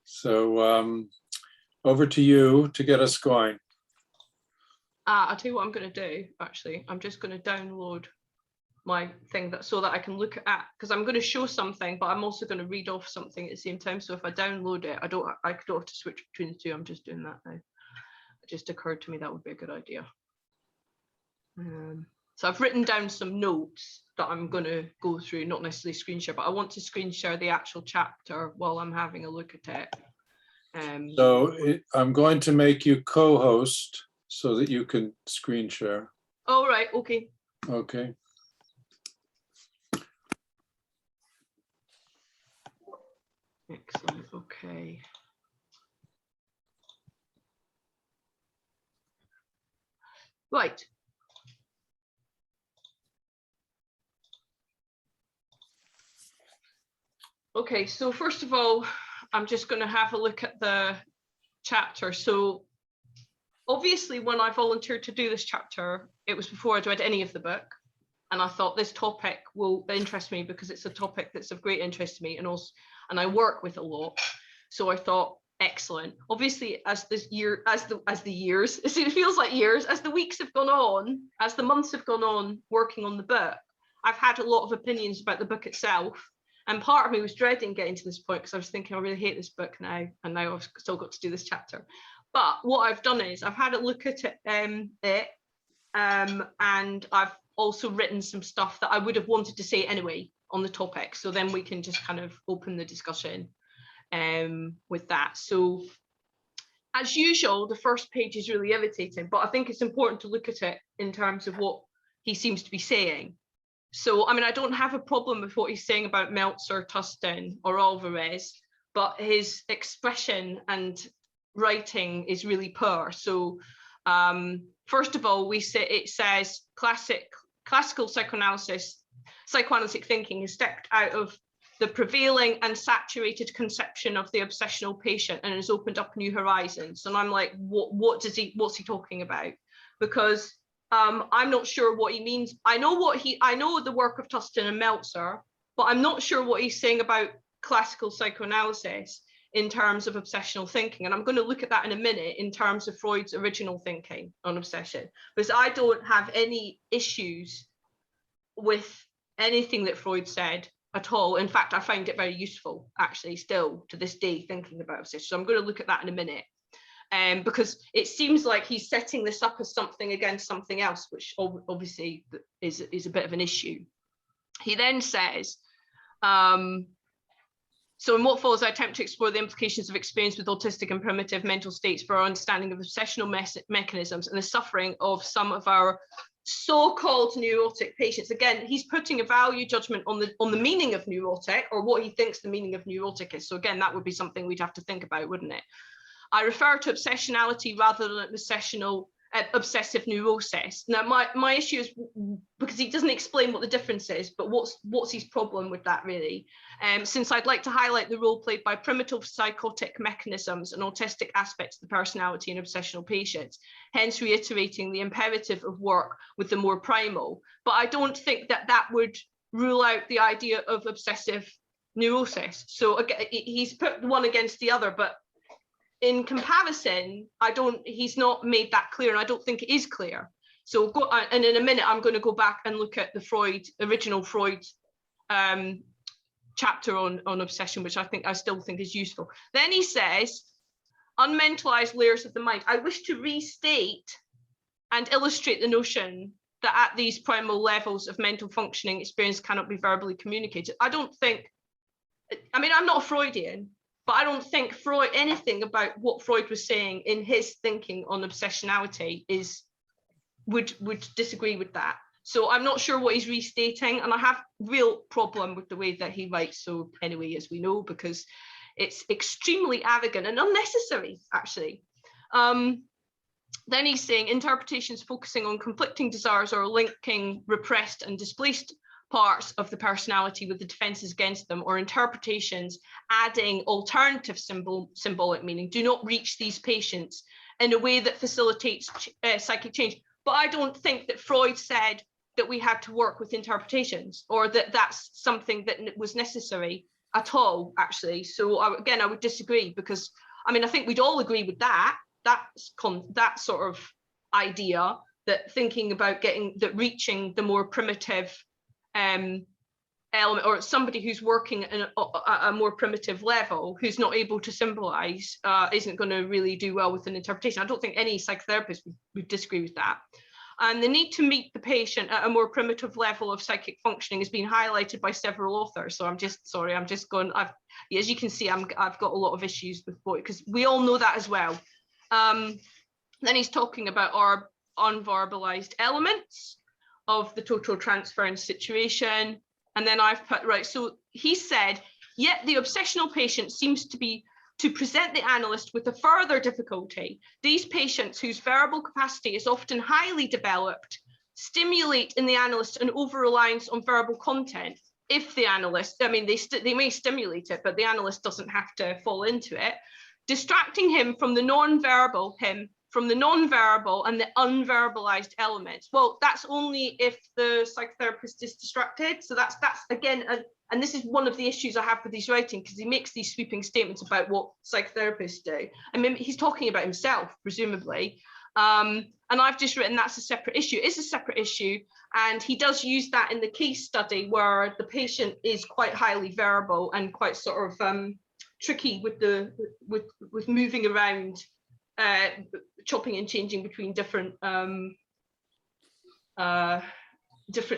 So over to you to get us going. I'll tell you what I'm going to do, actually. I'm just going to download my thing so that I can look at, because I'm going to show something, but I'm also going to read off something at the same time. So if I download it, I don't have to switch between the two. I'm just doing that now. It just occurred to me that would be a good idea. So I've written down some notes that I'm going to go through, not necessarily screen share, but I want to screen share the actual chapter while I'm having a look at it. I'm going to make you co-host so that you can screen share. Oh, right. Okay. Okay. Excellent. Okay. Right. Okay, so first of all, I'm just going to have a look at the chapter. So obviously, when I volunteered to do this chapter, it was before I'd read any of the book. And I thought this topic will interest me because it's a topic that's of great interest to me, and also, and I work with a lot. So I thought, excellent. Obviously, as the years, it feels like years, as the weeks have gone on, as the months have gone on working on the book, I've had a lot of opinions about the book itself. And part of me was dreading getting to this point because I was thinking, I really hate this book now, and now I've still got to do this chapter. But what I've done is I've had a look at it, and I've also written some stuff that I would have wanted to say anyway on the topic. So then we can just kind of open the discussion with that. So as usual, the first page is really irritating, but I think it's important to look at it in terms of what he seems to be saying. So, I mean, I don't have a problem with what he's saying about Meltzer, Tustin, or Alvarez, but his expression and writing is really poor. So, first of all, it says classical psychoanalytic thinking has stepped out of the prevailing and saturated conception of the obsessional patient and has opened up new horizons. And I'm like, what's he talking about? Because I'm not sure what he means. I know the work of Tustin and Meltzer, but I'm not sure what he's saying about classical psychoanalysis in terms of obsessional thinking. And I'm going to look at that in a minute in terms of Freud's original thinking on obsession, because I don't have any issues with anything that Freud said at all. In fact, I find it very useful, actually, still to this day, thinking about obsession. So I'm going to look at that in a minute. Because it seems like he's setting this up as something against something else, which obviously is a bit of an issue. He then says, so in what follows, I attempt to explore the implications of experience with autistic and primitive mental states for our understanding of obsessional mechanisms and the suffering of some of our so-called neurotic patients. Again, he's putting a value judgment on the meaning of neurotic, or what he thinks the meaning of neurotic is. So again, that would be something we'd have to think about, wouldn't it? I refer to obsessionality rather than obsessive neurosis. Now, my issue is because he doesn't explain what the difference is, but what's his problem with that, really? Since I'd like to highlight the role played by primitive psychotic mechanisms and autistic aspects of the personality in obsessional patients, hence reiterating the imperative of work with the more primal. But I don't think that would rule out the idea of obsessive neurosis. So again, he's put one against the other, but in comparison, he's not made that clear, and I don't think it is clear. So and in a minute, I'm going to go back and look at the original Freud chapter on obsession, which I still think is useful. Then he says, unmentalized layers of the mind. I wish to restate and illustrate the notion that at these primal levels of mental functioning, experience cannot be verbally communicated. I'm not a Freudian, but I don't think anything about what Freud was saying in his thinking on obsessionality would disagree with that. So I'm not sure what he's restating, and I have real problem with the way that he writes. So anyway, as we know, because it's extremely arrogant and unnecessary, actually. Then he's saying interpretations focusing on conflicting desires or linking repressed and displaced parts of the personality with the defenses against them, or interpretations adding alternative symbolic meaning, do not reach these patients in a way that facilitates psychic change. But I don't think that Freud said that we had to work with interpretations, or that that's something that was necessary at all, actually. So again, I would disagree, because I mean, I think we'd all agree with that sort of idea, that thinking about reaching the more primitive element, or somebody who's working at a more primitive level, who's not able to symbolize, isn't going to really do well with an interpretation. I don't think any psychotherapist would disagree with that. And the need to meet the patient at a more primitive level of psychic functioning has been highlighted by several authors. So as you can see, I've got a lot of issues with both, because we all know that as well. Then he's talking about our unverbalized elements of the total transference situation. And then I've put, right, so he said, yet the obsessional patient seems to present the analyst with a further difficulty. These patients, whose verbal capacity is often highly developed, stimulate in the analyst an over-reliance on verbal content. If the analyst, I mean, they may stimulate it, but the analyst doesn't have to fall into it, distracting him from the non-verbal, and the unverbalized elements. Well, that's only if the psychotherapist is distracted. So that's again, and this is one of the issues I have with his writing, because he makes these sweeping statements about what psychotherapists do. I mean, he's talking about himself, presumably. And I've just written that's a separate issue. It's a separate issue. And he does use that in the case study, where the patient is quite highly verbal and quite sort of tricky with moving around, chopping and changing between different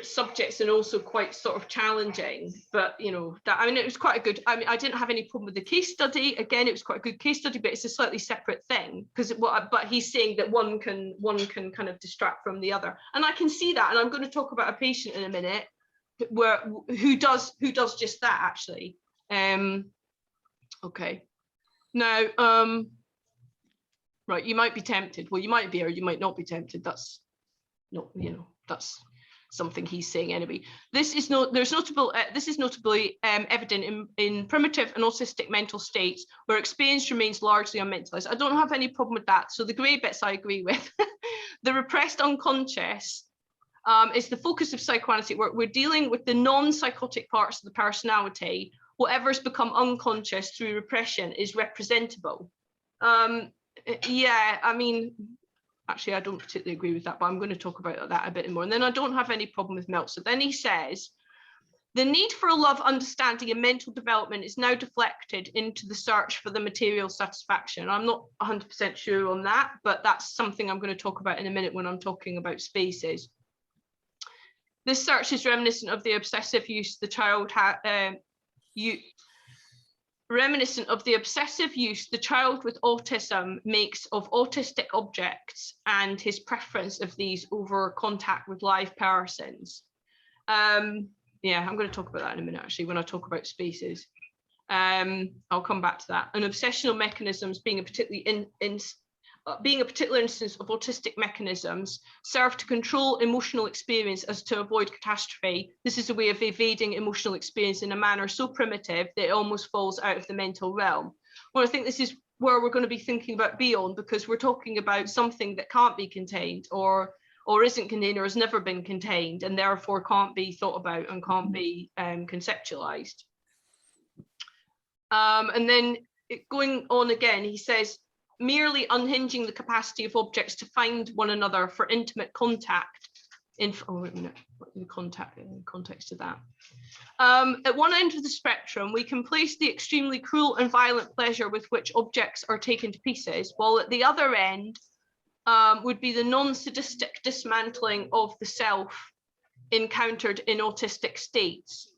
subjects, and also quite sort of challenging. But you know, that, I mean, it was quite a good, I mean, I didn't have any problem with the case study. Again, it was quite a good case study, but it's a slightly separate thing, because but he's saying that one can kind of distract from the other, and I can see that. And I'm going to talk about a patient in a minute who does just that, actually. Okay, now right, you might be tempted. Well, you might be, or you might not be tempted. That's not, you know, that's something he's saying anyway. This is notably evident in primitive and autistic mental states, where experience remains largely unmentalized. I don't have any problem with that. So the grey bits I agree with. The repressed unconscious is the focus of psychoanalytic work. We're dealing with the non-psychotic parts of the personality. Whatever's become unconscious through repression is representable. Yeah, I mean, actually, I don't particularly agree with that, but I'm going to talk about that a bit more. And then I don't have any problem with Meltzer. Then he says, the need for a love, understanding, and mental development is now deflected into the search for the material satisfaction. I'm not 100% sure on that, but that's something I'm going to talk about in a minute when I'm talking about spaces. This search is reminiscent of the obsessive use the child had. Reminiscent of the obsessive use the child with autism makes of autistic objects and his preference of these over contact with live persons. Yeah, I'm going to talk about that in a minute, actually, when I talk about spaces. I'll come back to that. And obsessional mechanisms being a particular instance of autistic mechanisms serve to control emotional experience as to avoid catastrophe. This is a way of evading emotional experience in a manner so primitive that it almost falls out of the mental realm. Well, I think this is where we're going to be thinking about Bion, because we're talking about something that can't be contained, or isn't contained, or has never been contained, and therefore can't be thought about and can't be conceptualized. And then going on again, he says, merely unhinging the capacity of objects to find one another for intimate contact. Wait a minute, what the context of that? At one end of the spectrum, we can place the extremely cruel and violent pleasure with which objects are taken to pieces, while at the other end would be the non-sadistic dismantling of the self encountered in autistic states,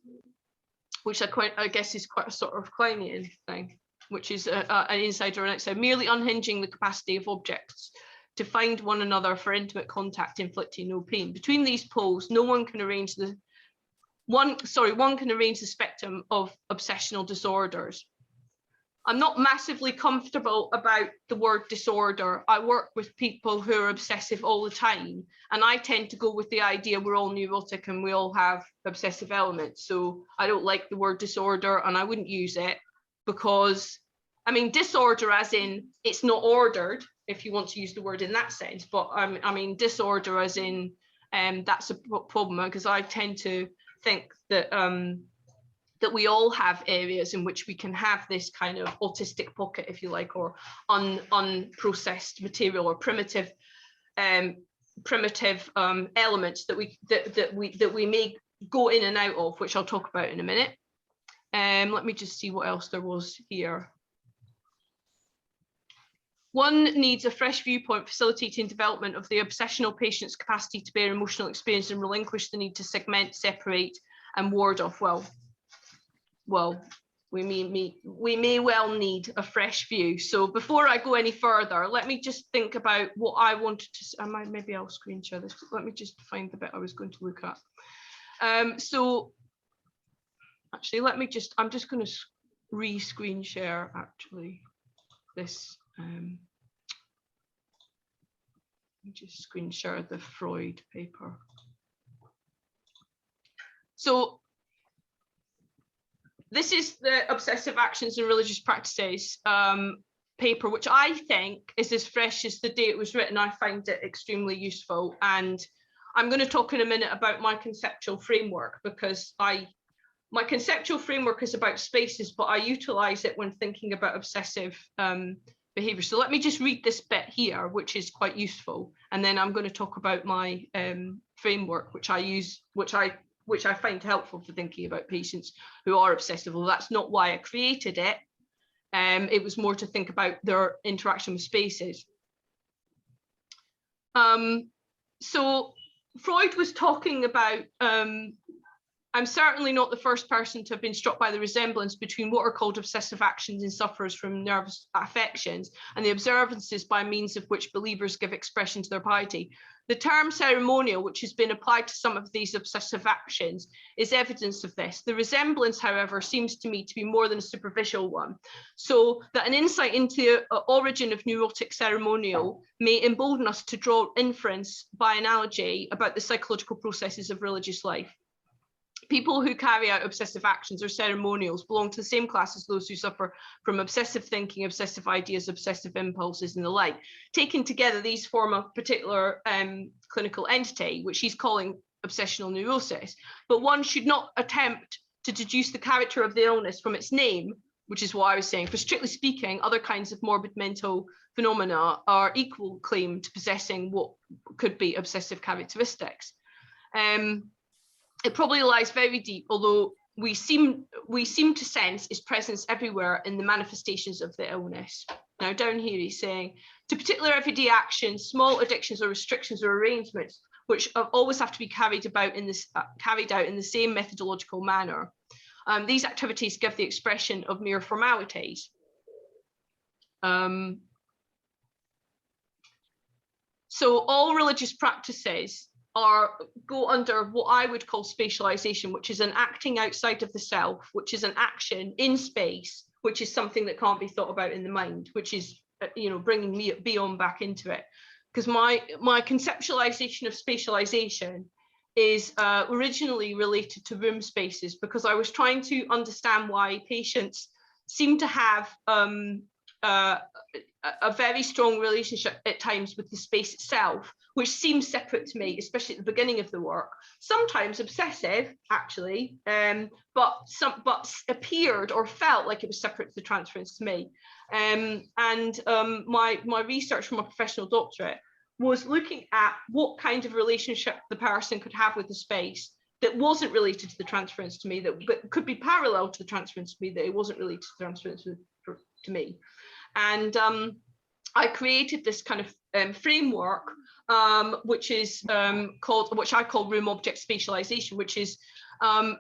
which I guess is quite a sort of Kleinian thing, which is an inside or an outside, merely unhinging the capacity of objects to find one another for intimate contact, inflicting no pain. Between these poles, one can arrange the spectrum of obsessional disorders. I'm not massively comfortable about the word disorder. I work with people who are obsessive all the time, and I tend to go with the idea we're all neurotic and we all have obsessive elements. So I don't like the word disorder, and I wouldn't use it. Because, I mean, disorder as in it's not ordered, if you want to use the word in that sense, but I mean disorder as in that's a problem, because I tend to think that that we all have areas in which we can have this kind of autistic pocket, if you like, or unprocessed material, or primitive elements that we may go in and out of, which I'll talk about in a minute. Let me just see what else there was here. One needs a fresh viewpoint facilitating development of the obsessional patient's capacity to bear emotional experience and relinquish the need to segment, separate, and ward off. Well, we may well need a fresh view. So before I go any further, let me just think about what I wanted to, maybe I'll screen share this. Let me just find the bit I was going to look at. So actually, I'm just going to re-screen share actually this. Let me just screen share the Freud paper. So this is the Obsessive Actions and Religious Practices paper, which I think is as fresh as the day it was written. I find it extremely useful. And I'm going to talk in a minute about my conceptual framework, because my conceptual framework is about spaces, but I utilize it when thinking about obsessive behavior. So let me just read this bit here, which is quite useful. And then I'm going to talk about my framework, which I use, which I find helpful for thinking about patients who are obsessive. Well, that's not why I created it. It was more to think about their interaction with spaces. So Freud was talking about, I'm certainly not the first person to have been struck by the resemblance between what are called obsessive actions in sufferers from nervous affections and the observances by means of which believers give expression to their piety. The term ceremonial, which has been applied to some of these obsessive actions, is evidence of this. The resemblance, however, seems to me to be more than a superficial one, so that an insight into the origin of neurotic ceremonial may embolden us to draw inference by analogy about the psychological processes of religious life. People who carry out obsessive actions or ceremonials belong to the same class as those who suffer from obsessive thinking, obsessive ideas, obsessive impulses, and the like. Taken together, these form a particular clinical entity, which he's calling obsessional neurosis. But one should not attempt to deduce the character of the illness from its name, which is what I was saying. For strictly speaking, other kinds of morbid mental phenomena are equal claim to possessing what could be obsessive characteristics. It probably lies very deep, although we seem to sense its presence everywhere in the manifestations of the illness. Now down here he's saying, to particular everyday actions, small addictions or restrictions or arrangements, which always have to be carried out in the same methodological manner. These activities give the expression of mere formalities. So all religious practices go under what I would call spatialization, which is an acting outside of the self, which is an action in space, which is something that can't be thought about in the mind, which is, bringing me Bion back into it. Because my conceptualization of spatialization is originally related to room spaces, because I was trying to understand why patients seem to have a very strong relationship at times with the space itself, which seems separate to me, especially at the beginning of the work. Sometimes obsessive, actually, but appeared or felt like it was separate to the transference to me. My research from a professional doctorate was looking at what kind of relationship the person could have with the space that wasn't related to the transference to me, but could be parallel to the transference to me, that it wasn't related to the transference to me. And I created this kind of framework, which I call room object spatialization, which is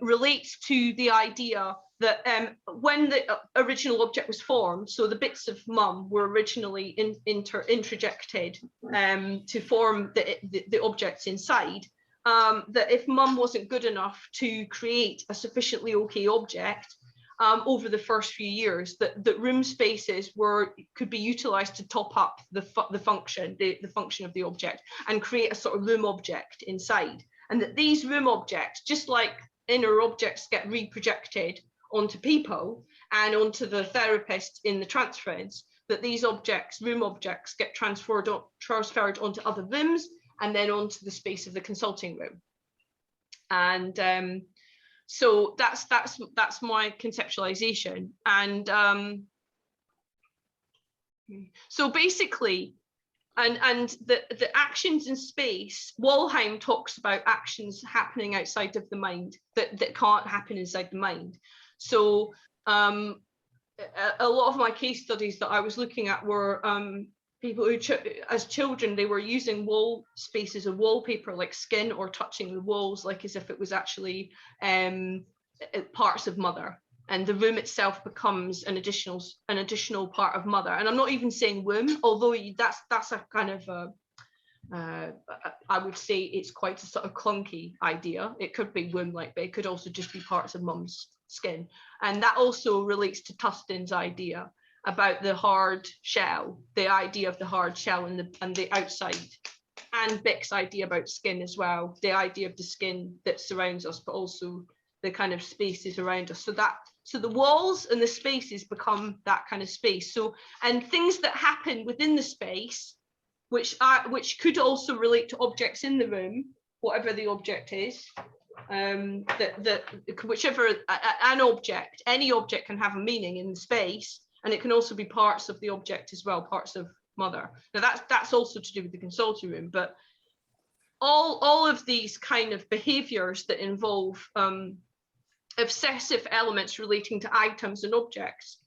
relates to the idea that when the original object was formed, so the bits of mum were originally introjected to form the objects inside, that if mum wasn't good enough to create a sufficiently okay object, over the first few years, that room spaces could be utilized to top up the function of the object and create a sort of room object inside. And that these room objects, just like inner objects, get reprojected onto people and onto the therapist in the transference, that these objects, room objects, get transferred onto other rooms and then onto the space of the consulting room. And So that's my conceptualization. And so basically, and the actions in space, Walheim talks about actions happening outside of the mind that can't happen inside the mind. So a lot of my case studies that I was looking at were people who, as children, they were using wall spaces of wallpaper, like skin, or touching the walls, like as if it was actually parts of mother, and the room itself becomes an additional part of mother. And I'm not even saying womb, although that's a kind of I would say it's quite a sort of clunky idea. It could be womb-like, but it could also just be parts of mum's skin. And that also relates to Tustin's idea about the hard shell, the idea of the hard shell and the outside, and Bick's idea about skin as well, the idea of the skin that surrounds us, but also the kind of spaces around us. So the walls and the spaces become that kind of space. So, and things that happen within the space, which could also relate to objects in the room, whatever the object is, whichever an object, any object can have a meaning in space, and it can also be parts of the object as well, parts of mother. Now that's also to do with the consulting room, but all of these kind of behaviors that involve obsessive elements relating to items and objects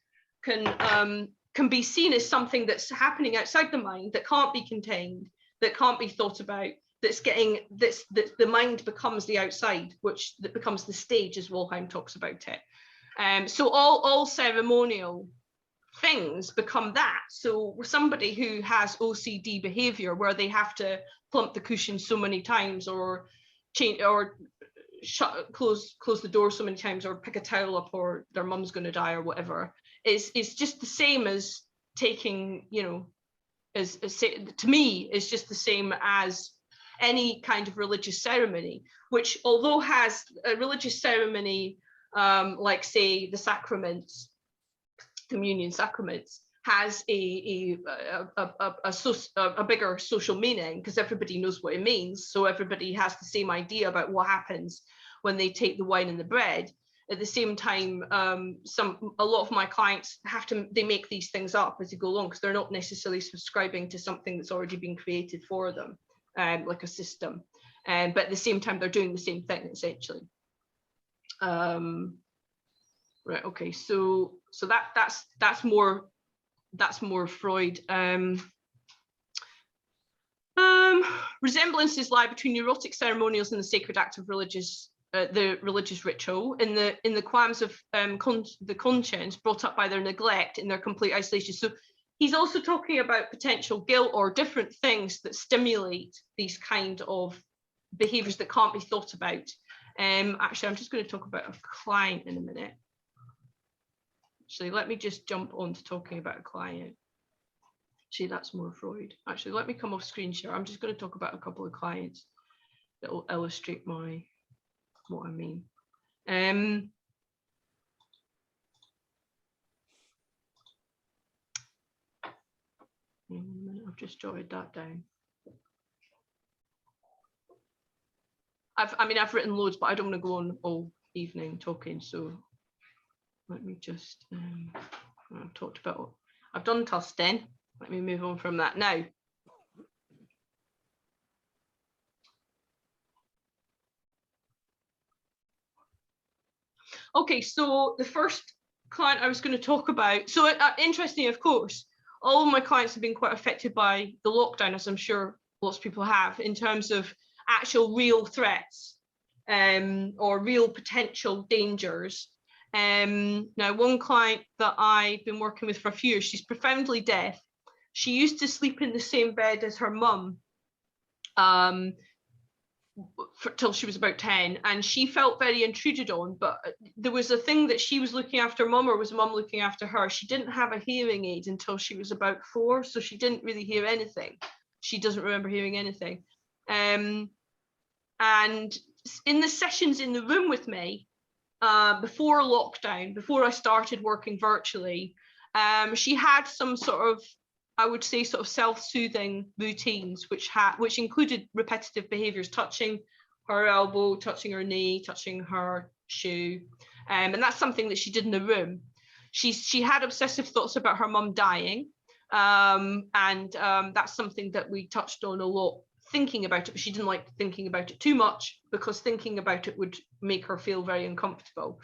can be seen as something that's happening outside the mind, that can't be contained, that can't be thought about, that the mind becomes the outside, that becomes the stage, as Walheim talks about it. So all ceremonial things become that. So somebody who has OCD behavior, where they have to plump the cushion so many times, or change, or close the door so many times, or pick a towel up, or their mum's going to die, or whatever, is just the same as taking, to me, is just the same as any kind of religious ceremony, which, although has a religious ceremony, like say the sacraments, communion sacraments, has a bigger social meaning, because everybody knows what it means. So everybody has the same idea about what happens when they take the wine and the bread. At the same time, a lot of my clients they make these things up as they go along, because they're not necessarily subscribing to something that's already been created for them, like a system. But at the same time, they're doing the same thing essentially. Right. Okay. So that's more Freud. Resemblances lie between neurotic ceremonials and the sacred act of the religious ritual, in the qualms of the conscience brought up by their neglect in their complete isolation. So he's also talking about potential guilt or different things that stimulate these kind of behaviors that can't be thought about. Actually, I'm just going to talk about a client in a minute. Actually, let me just jump on to talking about a client. Actually, that's more Freud. Actually, let me come off screen share. I'm just going to talk about a couple of clients that will illustrate what I mean. I've just jotted that down. I've written loads, but I don't want to go on all evening talking. So let me just, I've done Tustin. Let me move on from that now. Okay, so the first client I was going to talk about, so interestingly, of course, all of my clients have been quite affected by the lockdown, as I'm sure lots of people have, in terms of actual real threats or real potential dangers. Now, one client that I've been working with for a few years, she's profoundly deaf. She used to sleep in the same bed as her mum till she was about 10, and she felt very intruded on, but there was a thing that she was looking after mum, or was mum looking after her. She didn't have a hearing aid until she was about 4, so she didn't really hear anything. She doesn't remember hearing anything. And in the sessions in the room with me, before lockdown, before I started working virtually, she had some sort of, I would say, sort of self-soothing routines, which included repetitive behaviors, touching her elbow, touching her knee, touching her shoe. And that's something that she did in the room. She had obsessive thoughts about her mum dying. That's something that we touched on a lot, thinking about it, but she didn't like thinking about it too much because thinking about it would make her feel very uncomfortable.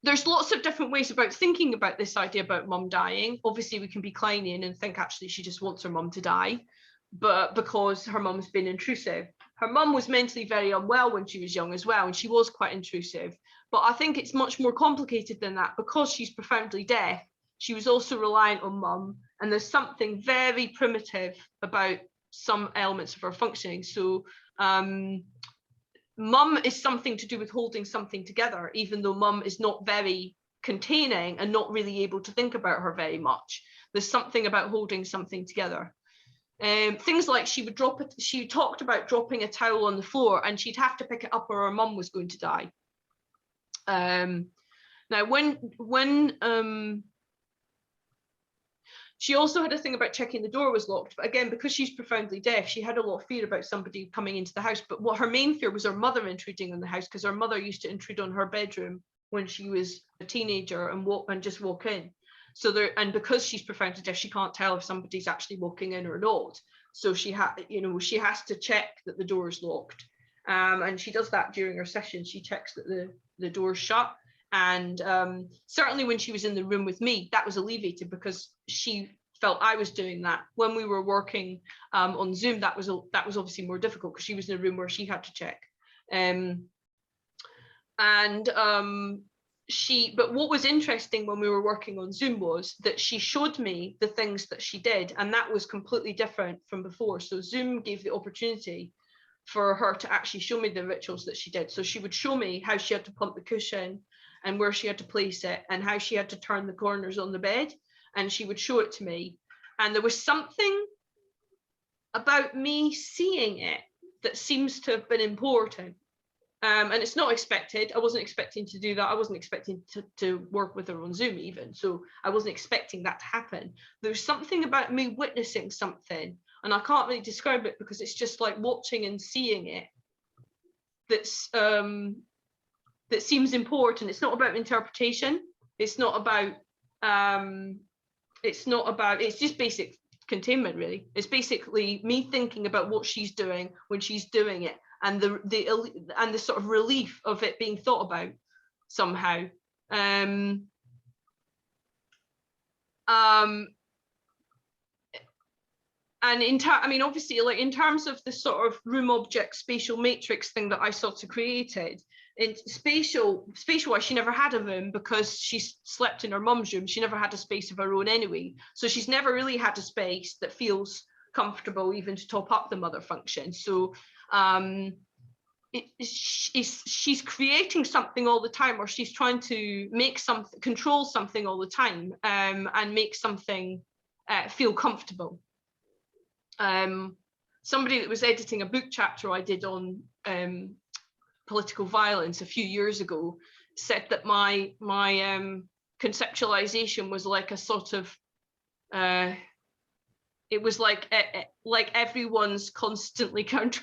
There's lots of different ways about thinking about this idea about mum dying. Obviously, we can be Kleinian and think actually she just wants her mum to die, but because her mum's been intrusive. Her mum was mentally very unwell when she was young as well, and she was quite intrusive. But I think it's much more complicated than that. Because she's profoundly deaf, she was also reliant on mum, and there's something very primitive about some elements of her functioning. So mum is something to do with holding something together, even though mum is not very containing and not really able to think about her very much. There's something about holding something together. Things like she talked about dropping a towel on the floor and she'd have to pick it up or her mum was going to die. Now, when she also had a thing about checking the door was locked, but again, because she's profoundly deaf, she had a lot of fear about somebody coming into the house. But what her main fear was her mother intruding on the house, because her mother used to intrude on her bedroom when she was a teenager and just walk in. So because she's profoundly deaf, she can't tell if somebody's actually walking in or not. So she has to check that the door is locked, and she does that during her session. She checks that the door's shut. And certainly when she was in the room with me, that was alleviated because she felt I was doing that. When we were working on Zoom, that was obviously more difficult because she was in a room where she had to check. But what was interesting when we were working on Zoom was that she showed me the things that she did, and that was completely different from before. So Zoom gave the opportunity for her to actually show me the rituals that she did. So she would show me how she had to plump the cushion and where she had to place it and how she had to turn the corners on the bed, and she would show it to me. And there was something about me seeing it that seems to have been important. And it's not expected. I wasn't expecting to do that. I wasn't expecting to work with her on Zoom even. So I wasn't expecting that to happen. There's something about me witnessing something, and I can't really describe it because it's just like watching and seeing it that seems important. It's not about interpretation. It's just basic containment, really. It's basically me thinking about what she's doing when she's doing it, and the sort of relief of it being thought about somehow. And obviously, like in terms of the sort of room object spatial matrix thing that I sort of created, in spatial wise, she never had a room because she slept in her mum's room. She never had a space of her own anyway. So she's never really had a space that feels comfortable even to top up the mother function. So she's creating something all the time, or she's trying to make something, control something all the time, and make something feel comfortable. Somebody that was editing a book chapter I did on political violence a few years ago said that my conceptualization was like a sort of it was like everyone's constantly trying to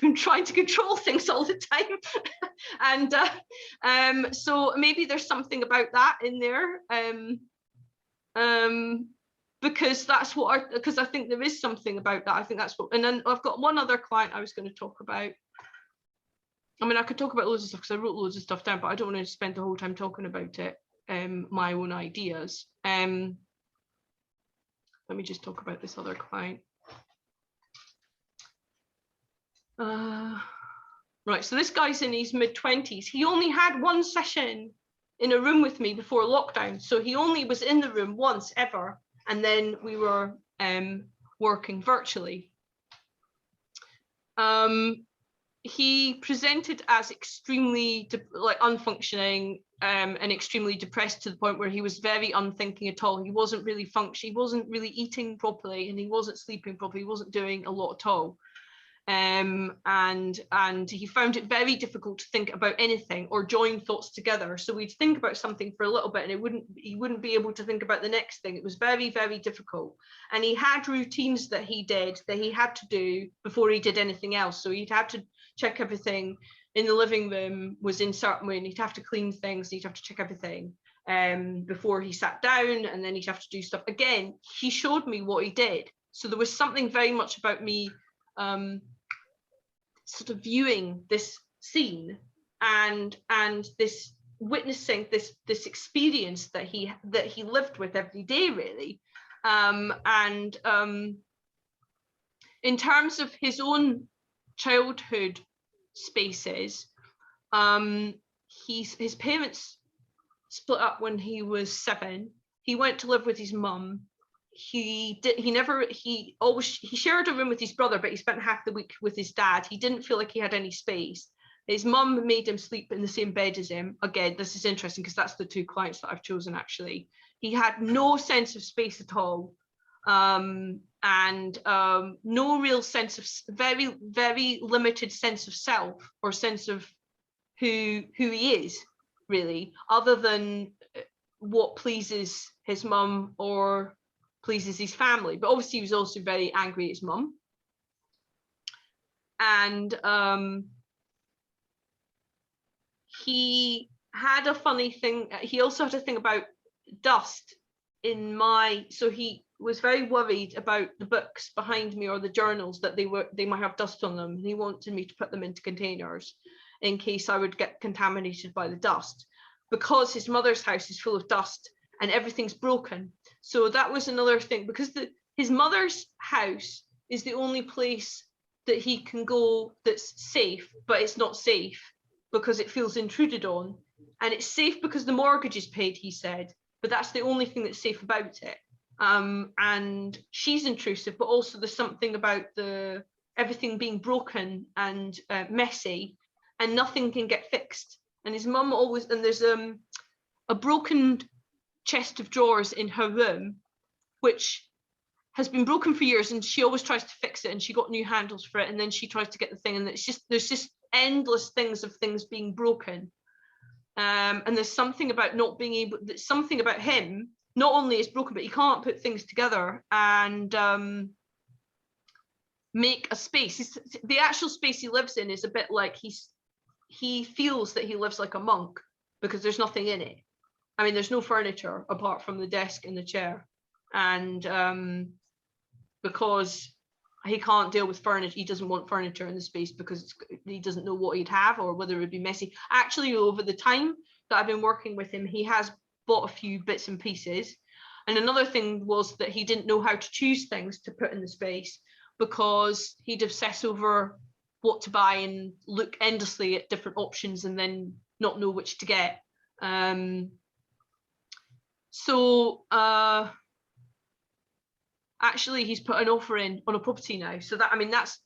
control things all the time. And so maybe there's something about that in there, because I think there is something about that. I think that's what, and then I've got one other client I was going to talk about. I mean, I could talk about loads of stuff because I wrote loads of stuff down, but I don't want to spend the whole time talking about it, my own ideas. Let me just talk about this other client. Right, so this guy's in his mid-20s. He only had one session in a room with me before lockdown. So he only was in the room once ever. And then we were working virtually. He presented as extremely unfunctioning and extremely depressed, to the point where he was very unthinking at all. He wasn't really functioning, he wasn't really eating properly, and he wasn't sleeping properly, he wasn't doing a lot at all. And he found it very difficult to think about anything or join thoughts together. So we'd think about something for a little bit and he wouldn't be able to think about the next thing. It was very, very difficult. And he had routines that he did that he had to do before he did anything else. So he'd have to check everything in the living room was in certain way, and he'd have to clean things, he'd have to check everything before he sat down, and then he'd have to do stuff. Again, he showed me what he did. So there was something very much about me sort of viewing this scene and this witnessing this experience that he lived with every day, really. In terms of his own childhood spaces, his parents split up when he was 7. He went to live with his mum. He shared a room with his brother, but he spent half the week with his dad. He didn't feel like he had any space. His mum made him sleep in the same bed as him. Again, this is interesting because that's the 2 clients that I've chosen, actually. He had no sense of space at all. No real sense of, very, very limited sense of self or sense of who he is, really, other than what pleases his mum or pleases his family. But obviously he was also very angry at his mum. And he had a funny thing. He also had a thing about dust so he was very worried about the books behind me or the journals, that they might have dust on them. And he wanted me to put them into containers in case I would get contaminated by the dust, because his mother's house is full of dust and everything's broken. So that was another thing, because his mother's house is the only place that he can go that's safe, but it's not safe because it feels intruded on. And it's safe because the mortgage is paid, he said, but that's the only thing that's safe about it. And she's intrusive, but also there's something about everything being broken and messy, and nothing can get fixed. And his mum always, and there's a broken chest of drawers in her room, which has been broken for years, and she always tries to fix it, and she got new handles for it, and then she tries to get the thing, and there's just endless things of things being broken. And there's something about not being able, there's something about him, not only is broken, but he can't put things together and make a space. The actual space he lives in is a bit like he feels that he lives like a monk, because there's nothing in it. I mean, there's no furniture apart from the desk and the chair. And because he can't deal with furniture, he doesn't want furniture in the space because he doesn't know what he'd have or whether it would be messy. Actually, over the time that I've been working with him, he has bought a few bits and pieces. And another thing was that he didn't know how to choose things to put in the space, because he'd obsess over what to buy and look endlessly at different options and then not know which to get. Actually, he's put an offer in on a property now. So that, I mean, that's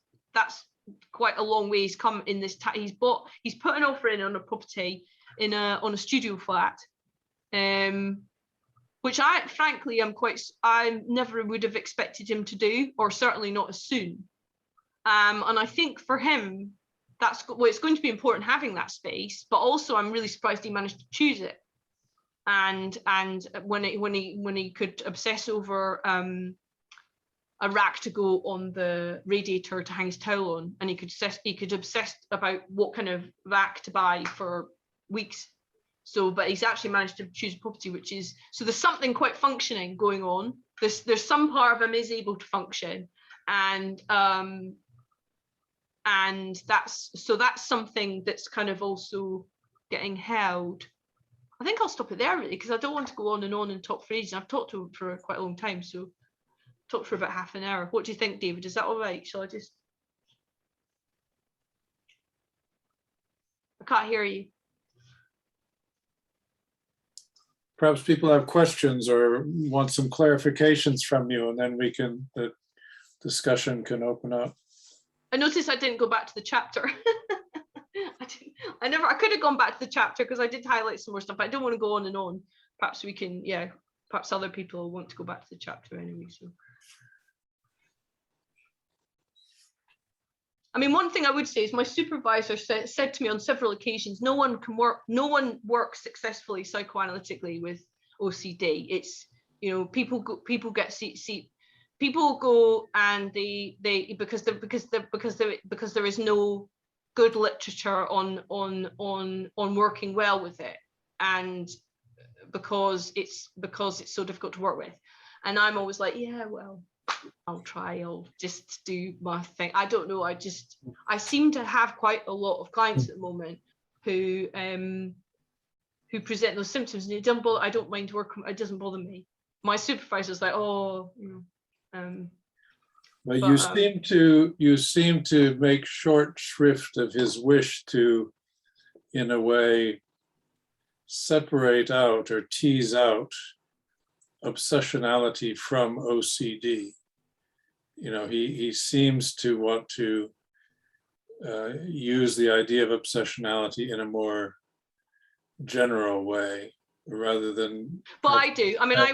quite a long way he's come in this. He's put an offer in on a property on a studio flat, which I never would have expected him to do, or certainly not as soon. And I think for him, it's going to be important having that space, but also I'm really surprised he managed to choose it. And when he could obsess over a rack to go on the radiator to hang his towel on, and he could obsess about what kind of rack to buy for weeks. So, but he's actually managed to choose a property, so there's something quite functioning going on. There's some part of him is able to function, and that's something that's kind of also getting held. I think I'll stop it there, really, because I don't want to go on and talk for ages. I've talked to him for quite a long time, so talked for about half an hour. What do you think, David? Is that all right? Shall I just? I can't hear you. Perhaps people have questions or want some clarifications from you, and then the discussion can open up. I noticed I didn't go back to the chapter. I could have gone back to the chapter because I did highlight some more stuff, but I don't want to go on and on. Perhaps we can, perhaps other people want to go back to the chapter anyway. So, I mean, one thing I would say is my supervisor said to me on several occasions, no one works successfully psychoanalytically with OCD. It's, people go and they because there is no good literature on working well with it, and because it's so difficult to work with. And I'm always like, yeah, well, I'll just do my thing. I don't know. I seem to have quite a lot of clients at the moment who present those symptoms, and I don't mind working. It doesn't bother me. My supervisor's like, oh, well, you seem to make short shrift of his wish to, in a way, separate out or tease out obsessionality from OCD. He seems to want to use the idea of obsessionality in a more general way rather than. But I do. I mean, I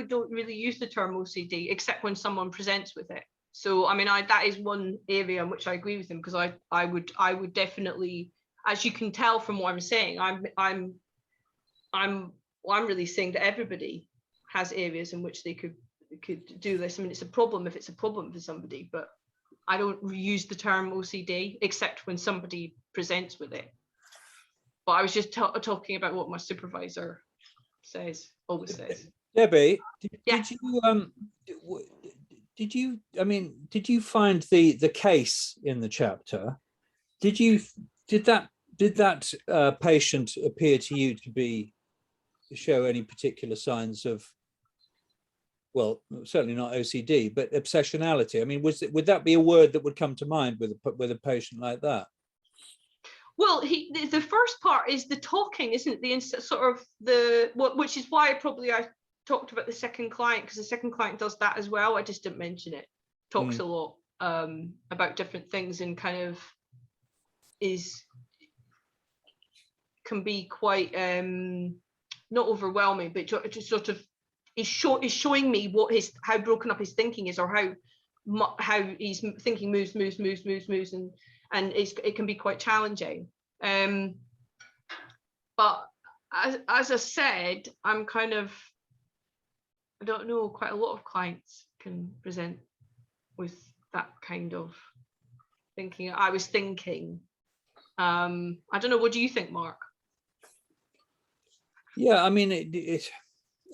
don't really use the term OCD except when someone presents with it. So I mean, that is one area in which I agree with him, because I would definitely, as you can tell from what I'm saying, I'm really saying that everybody has areas in which they could do this. I mean, it's a problem if it's a problem for somebody, but I don't use the term OCD except when somebody presents with it. But I was just talking about what my supervisor always says. Debbie, Yeah. did you find the case in the chapter? Did that patient appear to you to show any particular signs of, well, certainly not OCD, but obsessionality? I mean, would that be a word that would come to mind with a patient like that? Well, the first part is the talking, isn't it? Which is why I talked about the second client, because the second client does that as well. I just didn't mention it. Talks a lot about different things, and kind of can be quite not overwhelming, but just sort of is showing me how broken up his thinking is, or how his thinking moves, and it can be quite challenging. But as I said, I'm kind of, I don't know, quite a lot of clients can present with that kind of thinking. I was thinking, I don't know, what do you think, Mark? Yeah, I mean,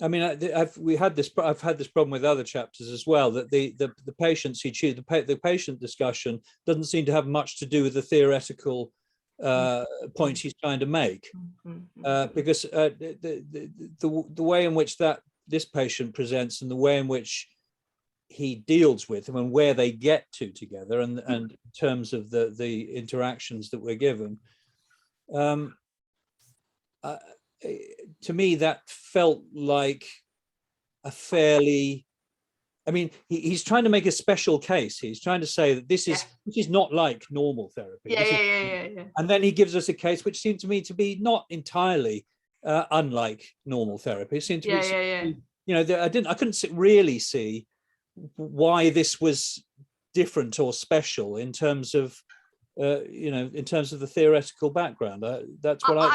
I've had this problem with other chapters as well, that the patients who choose the patient discussion doesn't seem to have much to do with the theoretical points he's trying to make, because the way in which this patient presents and the way in which he deals with them and where they get to together, and in terms of the interactions that we're given, to me that felt like a fairly, I mean, he's trying to make a special case. He's trying to say that this is not like normal therapy. Yeah. And then he gives us a case which seemed to me to be not entirely unlike normal therapy. It seemed to be, I couldn't really see why this was different or special in terms of in terms of the theoretical background. That's what what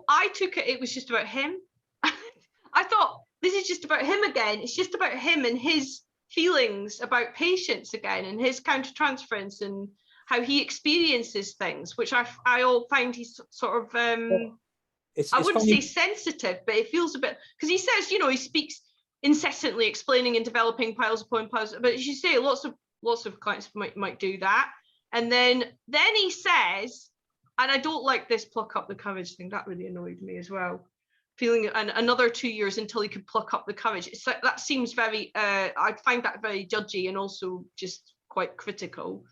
I took it was just about him. I thought, this is just about him again. It's just about him and his feelings about patients again, and his countertransference and how he experiences things, which I all find he's sort of I wouldn't say sensitive, but it feels a bit, because he says, he speaks incessantly, explaining and developing piles upon piles. But as you say, lots of clients might do that. And then he says, and I don't like this pluck up the courage thing, that really annoyed me as well. Feeling another 2 years until he could pluck up the courage. It's like, that seems very, I find that very judgy and also just quite critical.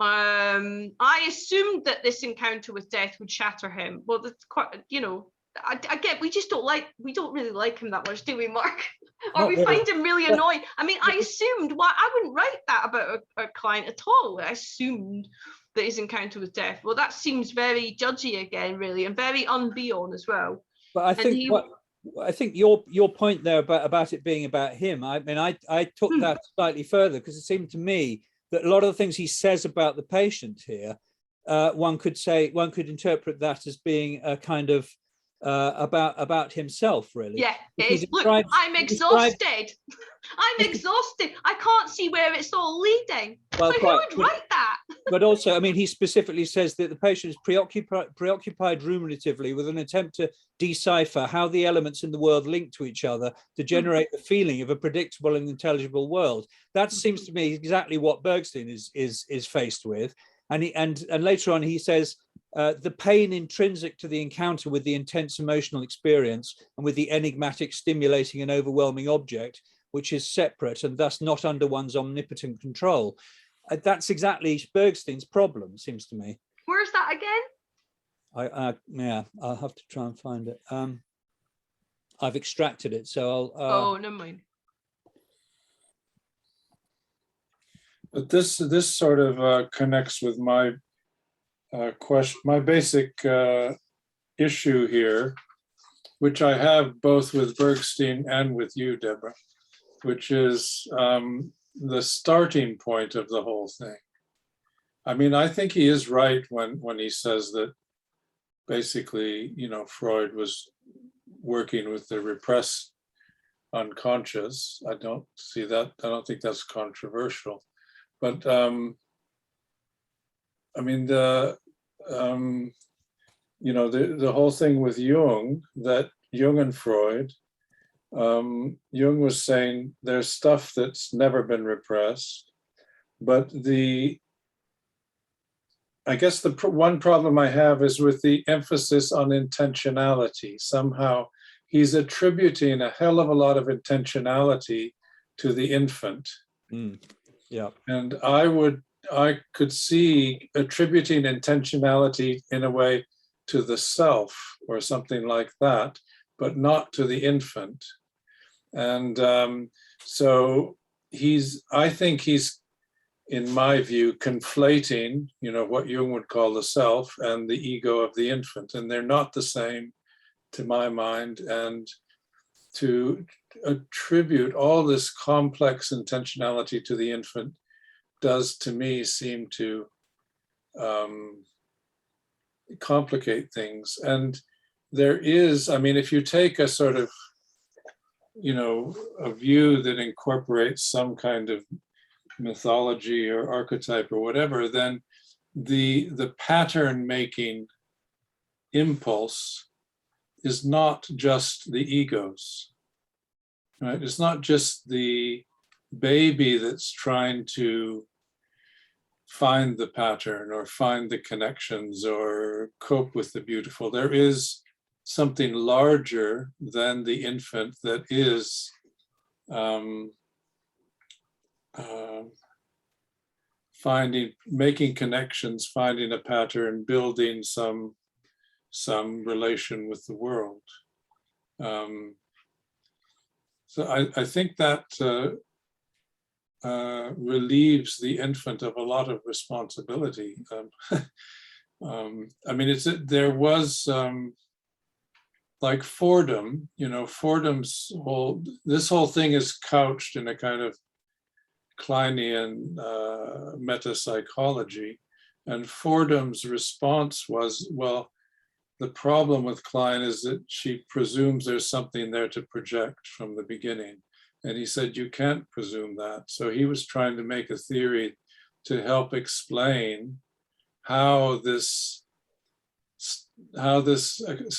I assumed that this encounter with death would shatter him. Well, that's quite, I get, we don't really like him that much, do we, Mark? Or we find him really annoying. I mean, I assumed, I wouldn't write that about a client at all. I assumed that his encounter with death. Well, that seems very judgy again, really, and very un-Bion as well. But I think your point there about it being about him, I mean, I took that slightly further, because it seemed to me that a lot of the things he says about the patient here, one could interpret that as being a kind of about himself, really. Yeah, it He is. Look, describes- I'm he describes- exhausted. I'm exhausted. I can't see where it's all leading. Well, So quite, who would write that? But also, I mean, he specifically says that the patient is preoccupied ruminatively with an attempt to decipher how the elements in the world link to each other to generate the feeling of a predictable and intelligible world. That seems to me exactly what Bergstein is faced with. And later on, he says, the pain intrinsic to the encounter with the intense emotional experience and with the enigmatic, stimulating and overwhelming object, which is separate and thus not under one's omnipotent control. That's exactly Bergstein's problem, seems to me. Where's that again? Yeah, I'll have to try and find it. I've extracted it, so I'll. Oh, never mind. But this sort of connects with my question, my basic issue here, which I have both with Bergstein and with you, Deborah, which is the starting point of the whole thing. I mean, I think he is right when he says that basically, you know, Freud was working with the repressed unconscious. I don't see that. I don't think that's controversial. But I mean, you know, the whole thing with Jung, that Jung and Freud, Jung was saying there's stuff that's never been repressed, but I guess the one problem I have is with the emphasis on intentionality. Somehow he's attributing a hell of a lot of intentionality to the infant. Yeah. And I could see attributing intentionality in a way to the self or something like that, but not to the infant. And so I think he's, in my view, conflating, you know, what Jung would call the self and the ego of the infant. And they're not the same to my mind. And to attribute all this complex intentionality to the infant does, to me, seem to complicate things. And there is, I mean, if you take a sort of, you know, a view that incorporates some kind of mythology or archetype or whatever, then the pattern making impulse is not just the egos, right? It's not just the baby that's trying to find the pattern or find the connections or cope with the beautiful. There is something larger than the infant that is making connections, finding a pattern, building some relation with the world. So I think that relieves the infant of a lot of responsibility. I mean, there was like Fordham, you know, Fordham's this whole thing is couched in a kind of Kleinian meta-psychology. And Fordham's response was, well, the problem with Klein is that she presumes there's something there to project from the beginning. And he said, you can't presume that. So he was trying to make a theory to help explain how this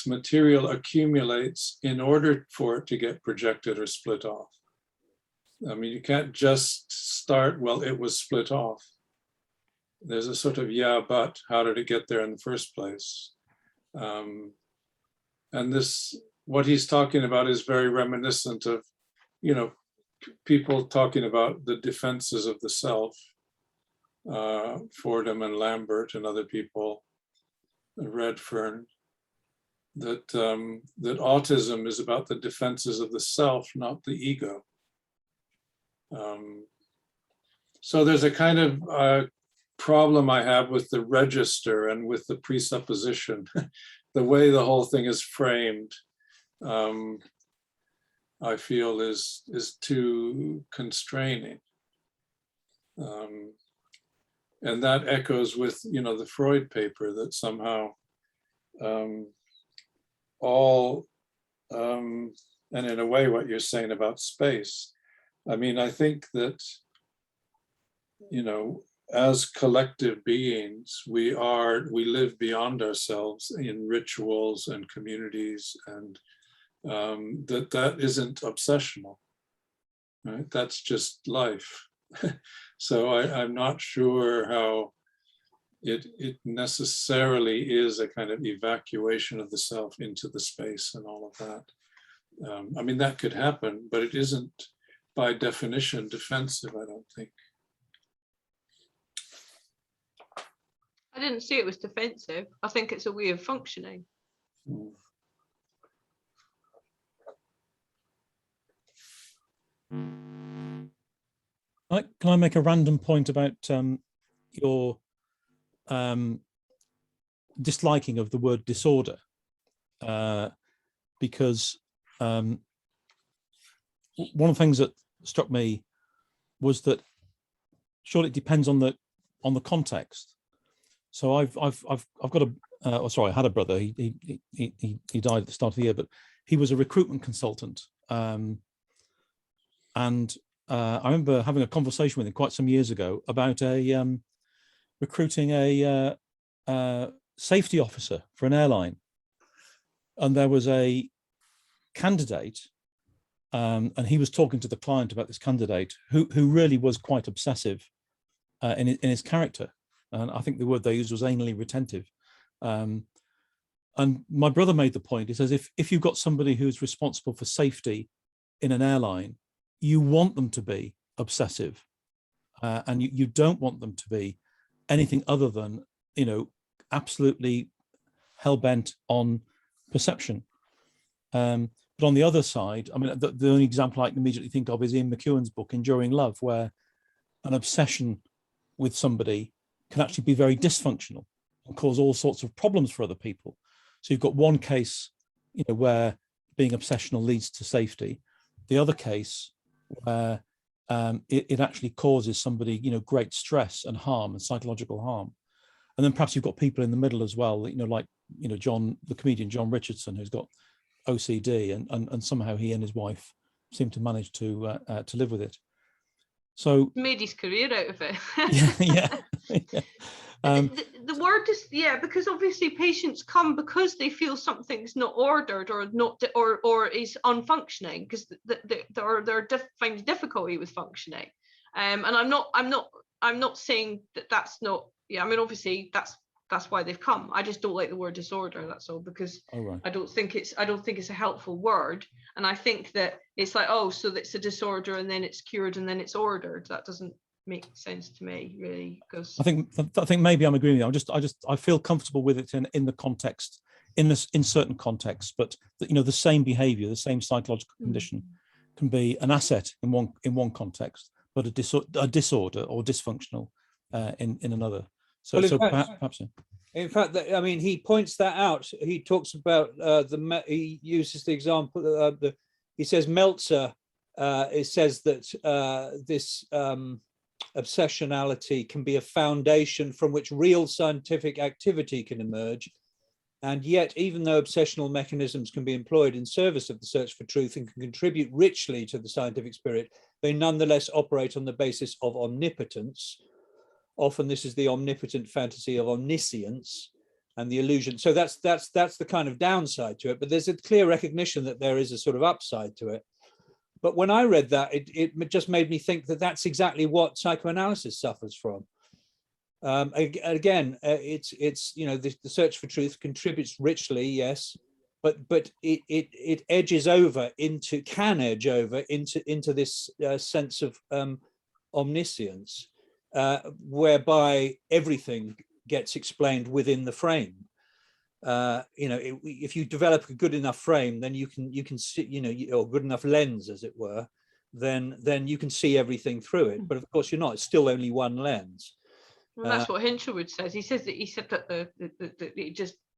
material accumulates in order for it to get projected or split off. I mean, you can't just start, well, it was split off. There's a sort of, yeah, but how did it get there in the first place? And this, what he's talking about is very reminiscent of, you know, people talking about the defenses of the self, Fordham and Lambert and other people, Redfern, that autism is about the defenses of the self, not the ego. So there's a kind of problem I have with the register and with the presupposition, the way the whole thing is framed. I feel is too constraining, and that echoes with, you know, the Freud paper that somehow all, and in a way what you're saying about space. I mean, I think that, you know, as collective beings, we live beyond ourselves in rituals and communities, and that isn't obsessional, right? That's just life. So I'm not sure how it necessarily is a kind of evacuation of the self into the space and all of that. I mean, that could happen, but it isn't by definition defensive, I don't think. I didn't see it was defensive. I think it's a way of functioning. Mm. Can I make a random point about your disliking of the word disorder? Because one of the things that struck me was that surely it depends on the context. So I've got I had a brother. He died at the start of the year, but he was a recruitment consultant, and I remember having a conversation with him quite some years ago about recruiting a safety officer for an airline, and there was a candidate, and he was talking to the client about this candidate who really was quite obsessive in his character. And I think the word they used was anally retentive. And my brother made the point. He says, if you've got somebody who's responsible for safety in an airline, you want them to be obsessive, and you don't want them to be anything other than, you know, absolutely hell-bent on perception. But on the other side, I mean, the only example I can immediately think of is Ian McEwan's book, Enduring Love, where an obsession with somebody can actually be very dysfunctional and cause all sorts of problems for other people. So you've got one case, you know, where being obsessional leads to safety. The other case where it actually causes somebody, you know, great stress and harm and psychological harm. And then perhaps you've got people in the middle as well, you know, like, you know, the comedian John Richardson, who's got OCD, and somehow he and his wife seem to manage to live with it. So Made his career out of it. yeah. The word is, yeah, because obviously patients come because they feel something's not ordered or not, or is unfunctioning, because they're finding difficulty with functioning. And I'm not saying that that's not, yeah, I mean, obviously that's why they've come. I just don't like the word disorder, that's all, because I don't think it's a helpful word. And I think that it's like, oh, so that's a disorder and then it's cured and then it's ordered. That doesn't make sense to me, really, because I think maybe I'm agreeing with you. I feel comfortable with it in the context, in certain contexts, but you know, the same behavior, the same psychological condition can be an asset in one context, but a disorder or dysfunctional in another. So, Well, perhaps. In fact, I mean, he points that out. He talks about he uses the example. He says Meltzer. It says that this obsessionality can be a foundation from which real scientific activity can emerge, and yet, even though obsessional mechanisms can be employed in service of the search for truth and can contribute richly to the scientific spirit, they nonetheless operate on the basis of omnipotence. Often this is the omnipotent fantasy of omniscience and the illusion. So that's the kind of downside to it, but there's a clear recognition that there is a sort of upside to it. But when I read that, it just made me think that that's exactly what psychoanalysis suffers from. Again, it's you know, the search for truth contributes richly, yes, but it edges over into, can edge over into this sense of omniscience. Whereby everything gets explained within the frame. You know, if you develop a good enough frame, then you can see, you know, or good enough lens, as it were, then you can see everything through it. But of course, you're not. It's still only one lens. Well, that's what Hinshelwood says. He said that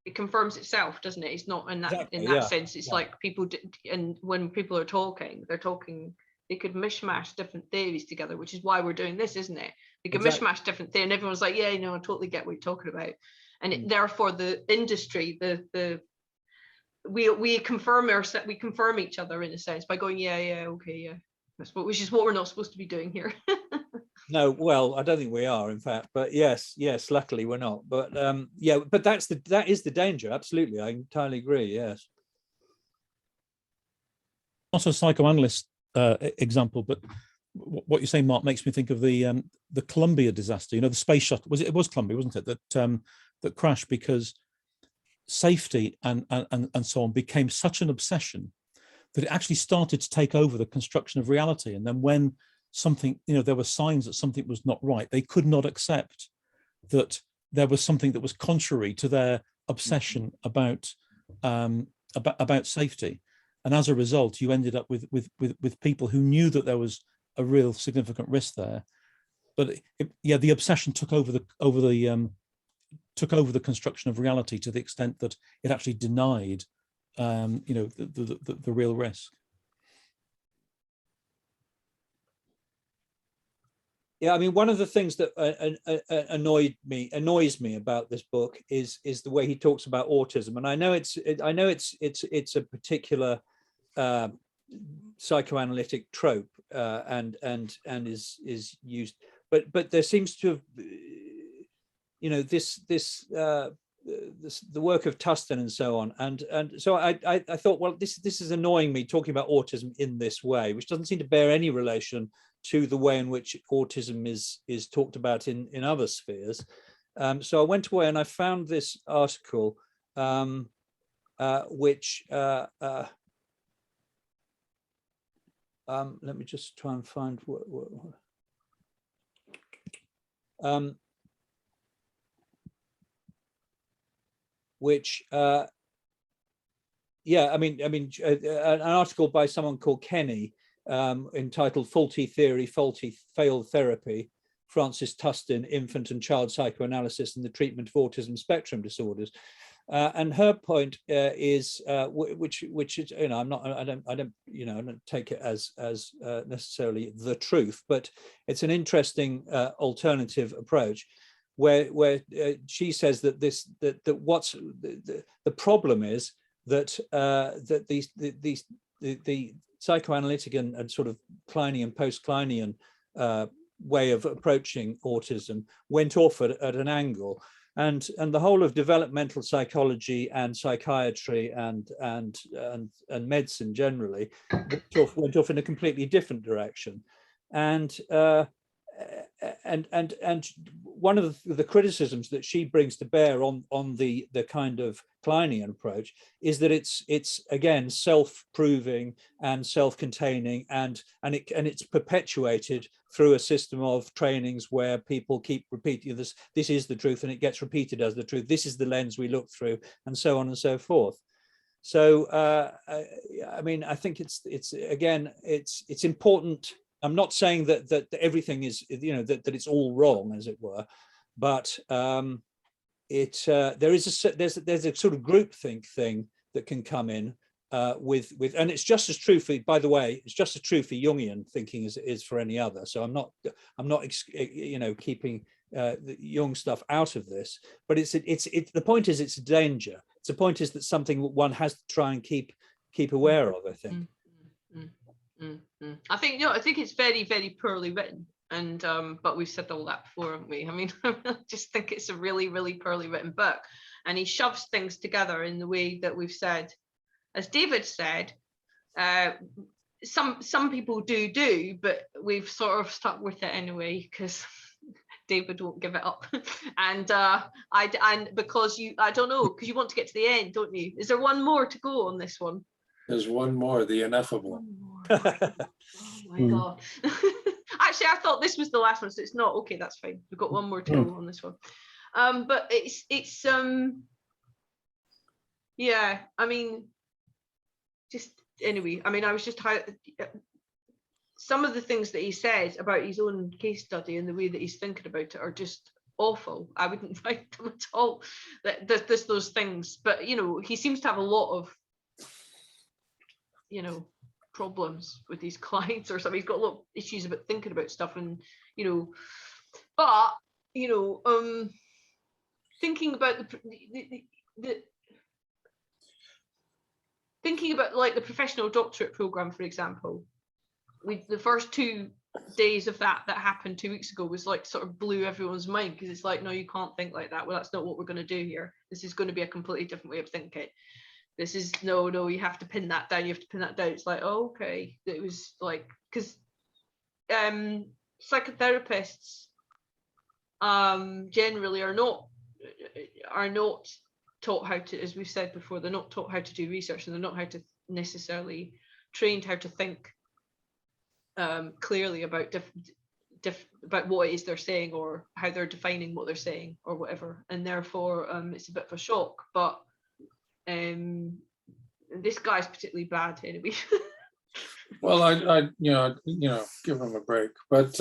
it confirms itself, doesn't it? It's not in that Exactly, in that sense. It's like people and when people are talking, they could mishmash different theories together, which is why we're doing this, isn't it? They could mishmash different theories, and everyone's like, yeah, you know, I totally get what you're talking about. And therefore, the industry, the we confirm each other in a sense by going, yeah, okay, yeah, which is what we're not supposed to be doing here. No, well, I don't think we are, in fact, but yes, luckily we're not. But yeah, but that is the danger. Absolutely, I entirely agree. Yes. Not a psychoanalyst example, but what you're saying, Mark, makes me think of the Columbia disaster. You know, the space shuttle. It was Columbia, wasn't it? That crashed because safety and so on became such an obsession that it actually started to take over the construction of reality. And then when something, you know, there were signs that something was not right, they could not accept that there was something that was contrary to their obsession about safety. And as a result, you ended up with people who knew that there was a real significant risk there, but the obsession took over the construction of reality to the extent that it actually denied, the real risk. Yeah, I mean, one of the things that annoys me about this book is the way he talks about autism, and I know it's a particular psychoanalytic trope and is used, but there seems to have, you know, the work of Tustin and so on, and so I thought, well, this is annoying me talking about autism in this way, which doesn't seem to bear any relation to the way in which autism is talked about in other spheres. So I went away and I found this article, which let me just try and find which yeah, I mean an article by someone called Kenny, entitled "Faulty Theory, Failed Therapy: Francis Tustin, Infant and Child Psychoanalysis and the Treatment of Autism Spectrum Disorders." And her point is, which is, you know, I don't take it as necessarily the truth, but it's an interesting alternative approach, where she says that what's the problem is that the psychoanalytic and sort of Kleinian, post-Kleinian way of approaching autism went off at an angle, and the whole of developmental psychology and psychiatry and medicine generally went off in a completely different direction, and one of the criticisms that she brings to bear on the kind of Kleinian approach is that it's again self-proving and self-containing, and it's perpetuated through a system of trainings where people keep repeating this is the truth, and it gets repeated as the truth. This is the lens we look through, and so on and so forth. So I mean, I think it's important. I'm not saying that everything is, you know, that it's all wrong, as it were, but there's a sort of groupthink thing that can come in with, and it's just as true for, by the way, it's just as true for Jungian thinking as it is for any other. So I'm not you know, keeping the Jung stuff out of this, but it's the point is it's a danger. The point is that something one has to try and keep aware of, I think. I think, you know, I think it's very, very poorly written, and but we've said all that before, haven't we? I mean, I just think it's a really, really poorly written book, and he shoves things together in the way that we've said. As David said, some people do, but we've sort of stuck with it anyway because David won't give it up, and because I don't know, because you want to get to the end, don't you? Is there one more to go on this one? There's one more, the ineffable. Oh my God. Actually, I thought this was the last one, so it's not. Okay, that's fine. We've got one more to go on this one. But it's yeah, I mean, just anyway, I mean, I was just some of the things that he says about his own case study and the way that he's thinking about it are just awful. I wouldn't write them at all. There's those things, but you know, he seems to have a lot of, you know, problems with his clients or something. He's got a lot of issues about thinking about stuff, and you know, but you know, thinking about the thinking about like the professional doctorate program, for example, the first 2 days of that happened 2 weeks ago was like sort of blew everyone's mind, because it's like, no, you can't think like that. Well, that's not what we're going to do here. This is going to be a completely different way of thinking. This is no, you have to pin that down. You have to pin that down. It's like, oh, okay. It was like, because psychotherapists generally are not taught how to, as we've said before, they're not taught how to do research, and they're not how to necessarily trained how to think clearly about about what it is they're saying, or how they're defining what they're saying, or whatever, and therefore it's a bit of a shock. But this guy's particularly bad anyway. Well, I give him a break, but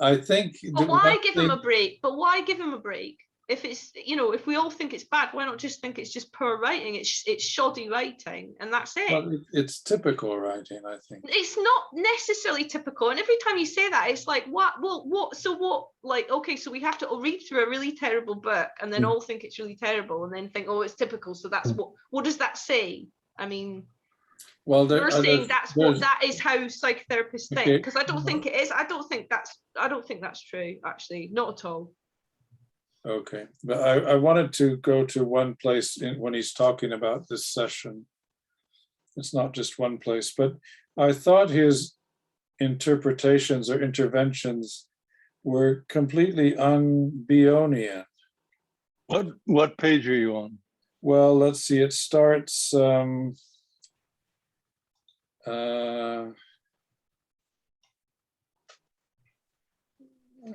I think. But why give him a break? But why give him a break? If it's, if we all think it's bad, why not just think it's just poor writing? It's shoddy writing, and that's it. Well, it's typical writing, I think. It's not necessarily typical, and every time you say that, it's like, what? Well, what? So what? Like, okay, so we have to all read through a really terrible book, and then all think it's really terrible, and then think, oh, it's typical. So that's what does that say? I mean, well, you're saying that is how psychotherapists think, because I don't think it is. I don't think that's true, actually, not at all. Okay, but I wanted to go to one place when he's talking about this session. It's not just one place, but I thought his interpretations or interventions were completely un-Bionian. What page are you on? Well, let's see, it starts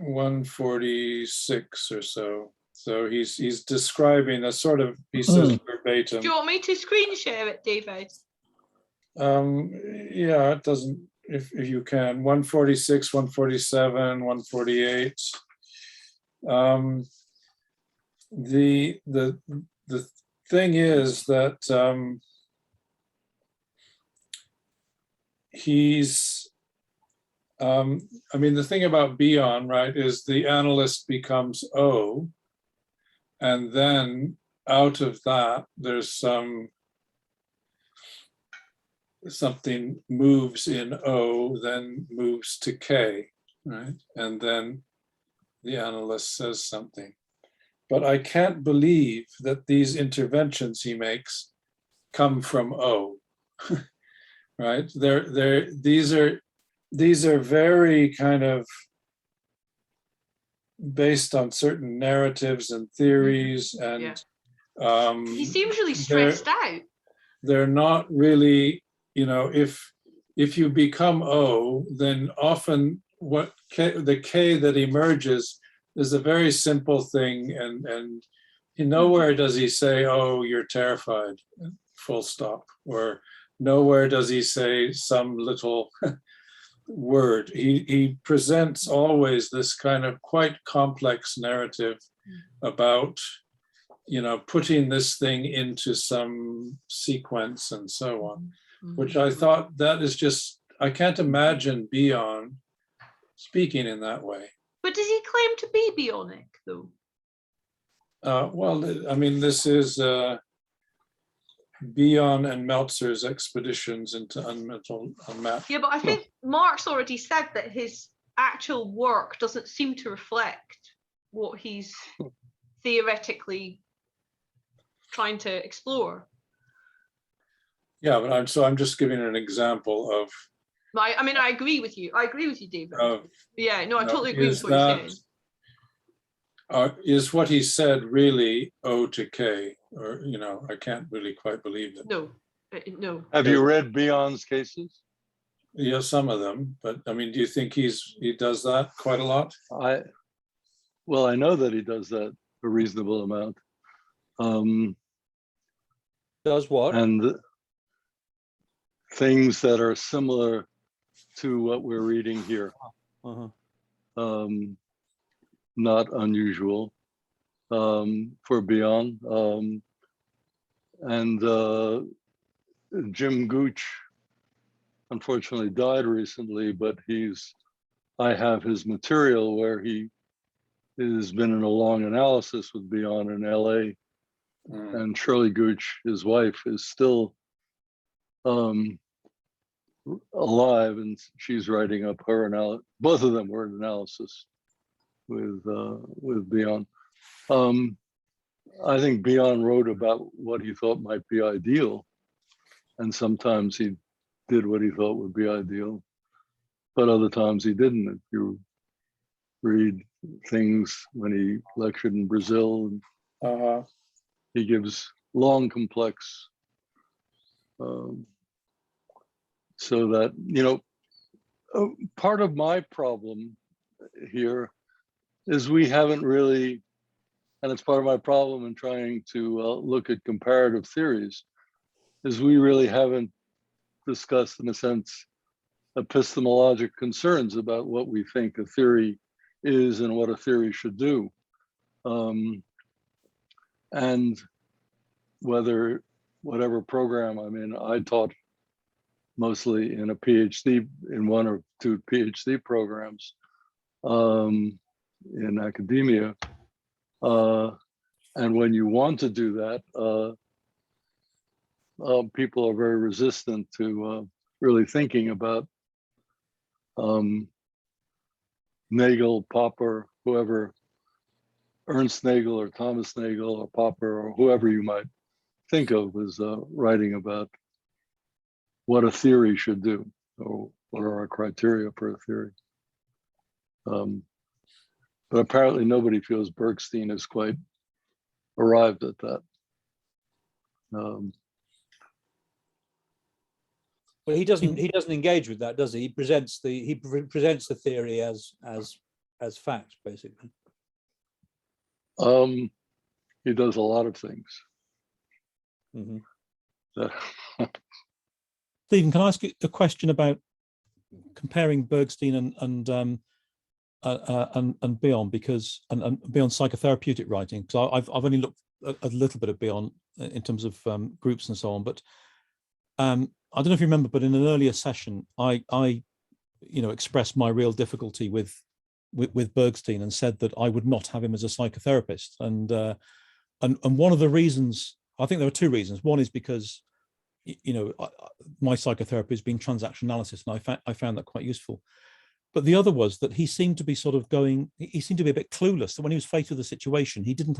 146 or so. So he's describing a sort of, he says verbatim. Do you want me to screen share it, David? Yeah, it doesn't, if you can. 146, 147, 148. The thing is that he's I mean, the thing about Bion, right, is the analyst becomes O, and then out of that, there's something moves in O, then moves to K, right? And then the analyst says something. But I can't believe that these interventions he makes come from O, right? These are very kind of based on certain narratives and theories, and he seems really stressed out. They're not really, if you become O, then often the K that emerges is a very simple thing, and nowhere does he say, oh, you're terrified, full stop, or nowhere does he say some little word. He presents always this kind of quite complex narrative about, putting this thing into some sequence and so on, which I thought that is just, I can't imagine Bion speaking in that way. But does he claim to be bionic, though? Well, I mean, this is Bion and Meltzer's expeditions into unmapped. Yeah, but I think Mark's already said that his actual work doesn't seem to reflect what he's theoretically trying to explore. Yeah, but I'm just giving an example of. I mean, I agree with you. I agree with you, David. Yeah, no, I totally agree with what you're saying. Is what he said really O to K? Or, I can't really quite believe it. No. Have you read Bion's cases? Yeah, some of them, but I mean, do you think he does that quite a lot? I know that he does that a reasonable amount. Does what? And things that are similar to what we're reading here. Not unusual for Bion. And Jim Gooch unfortunately died recently, but I have his material where he has been in a long analysis with Bion in LA. And Shirley Gooch, his wife, is still alive, and she's writing up her analysis. Both of them were in analysis with Bion. I think Bion wrote about what he thought might be ideal, and sometimes he did what he thought would be ideal, but other times he didn't. If you read things when he lectured in Brazil, he gives long, complex, so that, you know, part of my problem here is we haven't really, and it's part of my problem in trying to look at comparative theories, is we really haven't discussed, in a sense, epistemologic concerns about what we think a theory is and what a theory should do. And whatever program I'm in, I taught mostly in a PhD, in one or two PhD programs in academia. And when you want to do that, people are very resistant to really thinking about Nagel, Popper, whoever, Ernst Nagel or Thomas Nagel or Popper or whoever you might think of as writing about what a theory should do, or what are our criteria for a theory. But apparently nobody feels Bergstein has quite arrived at that. Well, he doesn't engage with that, does he? He presents the theory as fact, basically. He does a lot of things. Mm-hmm. Stephen, can I ask you a question about comparing Bergstein and Bion, because and Bion's psychotherapeutic writing? Because I've only looked a little bit at Bion in terms of groups and so on, but I don't know if you remember, but in an earlier session, I expressed my real difficulty with Bergstein and said that I would not have him as a psychotherapist, and one of the reasons, I think there are two reasons. One is because my psychotherapy has been transaction analysis, and I found that quite useful. But the other was that he seemed to be he seemed to be a bit clueless, that when he was faced with a situation, he didn't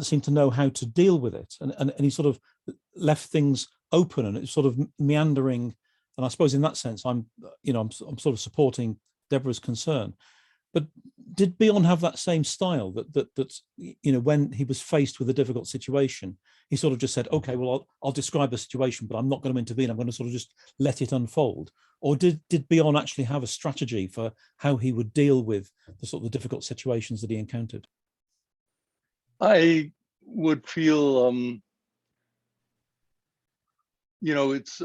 seem to know how to deal with it, and he sort of left things open, and it's sort of meandering. And I suppose in that sense, I'm sort of supporting Deborah's concern. But did Bion have that same style that when he was faced with a difficult situation, he sort of just said, okay, well, I'll describe the situation, but I'm not going to intervene. I'm going to sort of just let it unfold. Or did Bion actually have a strategy for how he would deal with the sort of difficult situations that he encountered? I would feel, it's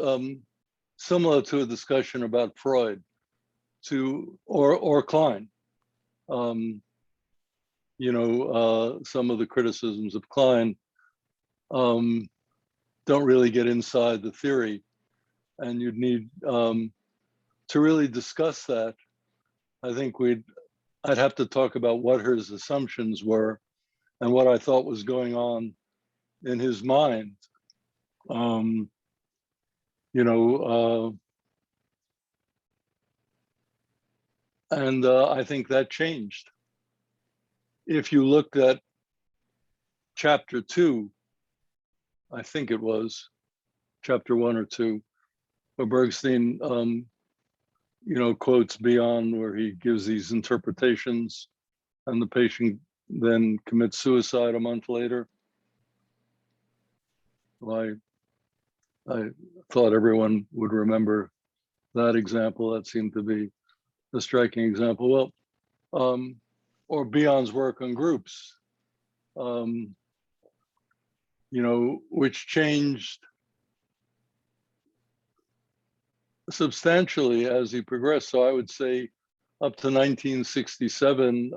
similar to a discussion about Freud or Klein. Some of the criticisms of Klein don't really get inside the theory, and you'd need to really discuss that. I think I'd have to talk about what his assumptions were and what I thought was going on in his mind. And I think that changed. If you looked at chapter 2, I think it was chapter 1 or 2, where Bergstein, quotes Bion, where he gives these interpretations, and the patient then commits suicide a month later. Well, I thought everyone would remember that example. That seemed to be a striking example. Well, or Bion's work on groups, which changed substantially as he progressed. So I would say up to 1967,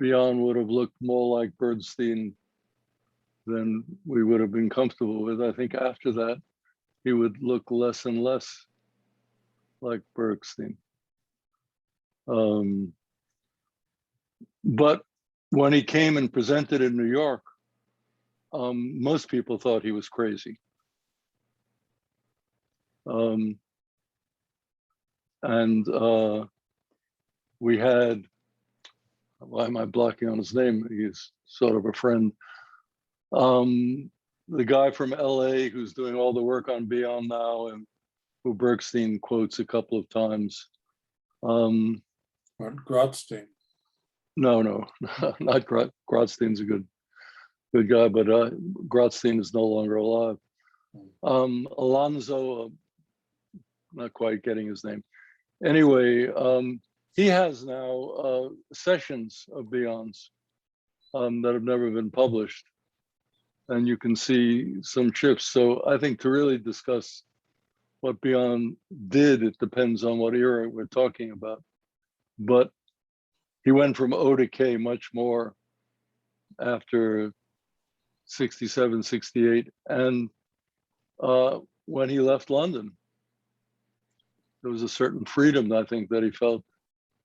Bion would have looked more like Bergstein than we would have been comfortable with. I think after that, he would look less and less like Bergstein. But when he came and presented in New York, most people thought he was crazy. We had, why am I blocking on his name? He's sort of a friend. The guy from LA who's doing all the work on Bion now, and who Bergstein quotes a couple of times. Grotstein. No, not Grotstein's a good guy, but Grotstein is no longer alive. Alonso, not quite getting his name. Anyway, he has now sessions of Bion's that have never been published. And you can see some shifts. So I think to really discuss what Bion did, it depends on what era we're talking about. But he went from O to K much more after 67, 68. And when he left London, there was a certain freedom, I think, that he felt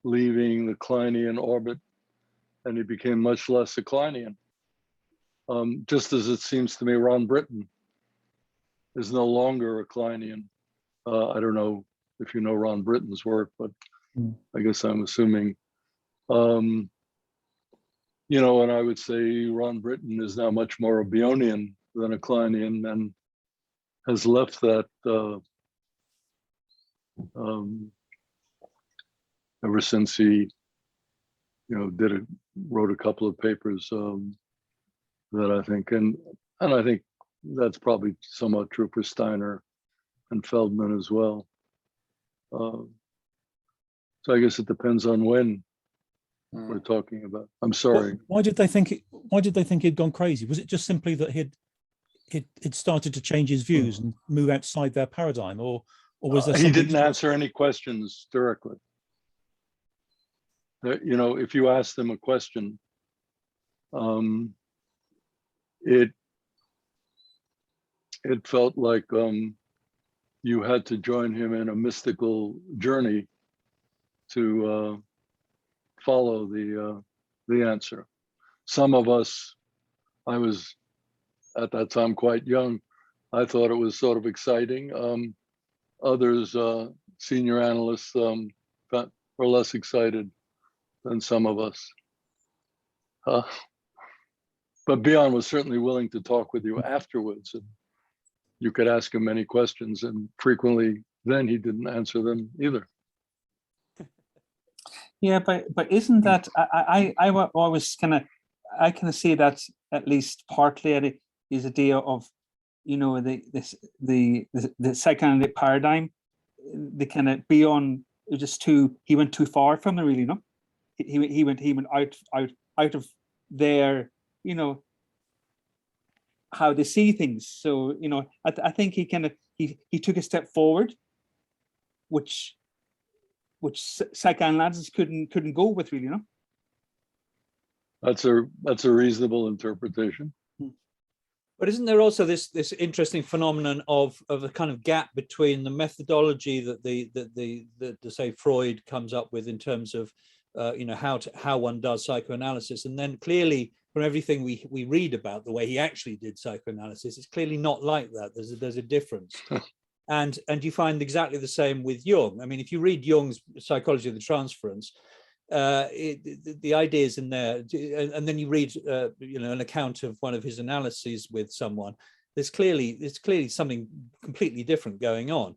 leaving the Kleinian orbit, and he became much less a Kleinian. Just as it seems to me, Ron Britton is no longer a Kleinian. I don't know if you know Ron Britton's work, but I guess I'm assuming. And I would say Ron Britton is now much more a Bionian than a Kleinian, and has left that ever since he, wrote a couple of papers that I think, and I think that's probably somewhat true for Steiner and Feldman as well. So I guess it depends on when we're talking about. I'm sorry. Why did they think he'd gone crazy? Was it just simply that he'd started to change his views and move outside their paradigm, or was there? He didn't answer any questions directly. If you asked them a question, it felt like you had to join him in a mystical journey to follow the answer. Some of us, I was at that time quite young, I thought it was sort of exciting. Others, senior analysts, were less excited than some of us. But Bion was certainly willing to talk with you afterwards, and you could ask him many questions, and frequently then he didn't answer them either. Yeah, but isn't that I always kind of see that at least partly is idea of the psychoanalytic paradigm, the kind of Bion just he went too far from it, really. No, he went out of their how they see things. So I think he kind of he took a step forward, which psychoanalysis couldn't go with, really. That's a reasonable interpretation. But isn't there also this interesting phenomenon of a kind of gap between the methodology that the say Freud comes up with in terms of how one does psychoanalysis, and then clearly from everything we read about the way he actually did psychoanalysis, it's clearly not like that. There's a difference. And you find exactly the same with Jung. I mean, if you read Jung's Psychology of the Transference, the ideas in there, and then you read an account of one of his analyses with someone, there's clearly something completely different going on.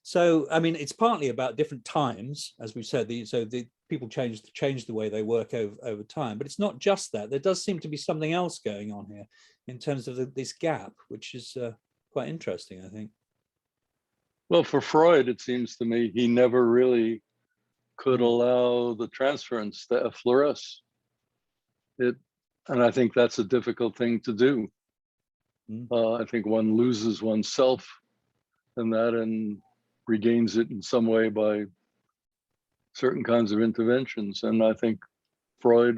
So I mean, it's partly about different times, as we've said. The people change the way they work over time, but it's not just that. There does seem to be something else going on here in terms of this gap, which is quite interesting, I think. Well, for Freud, it seems to me he never really could allow the transference to effloresce. And I think that's a difficult thing to do. I think one loses oneself in that and regains it in some way by certain kinds of interventions. And I think Freud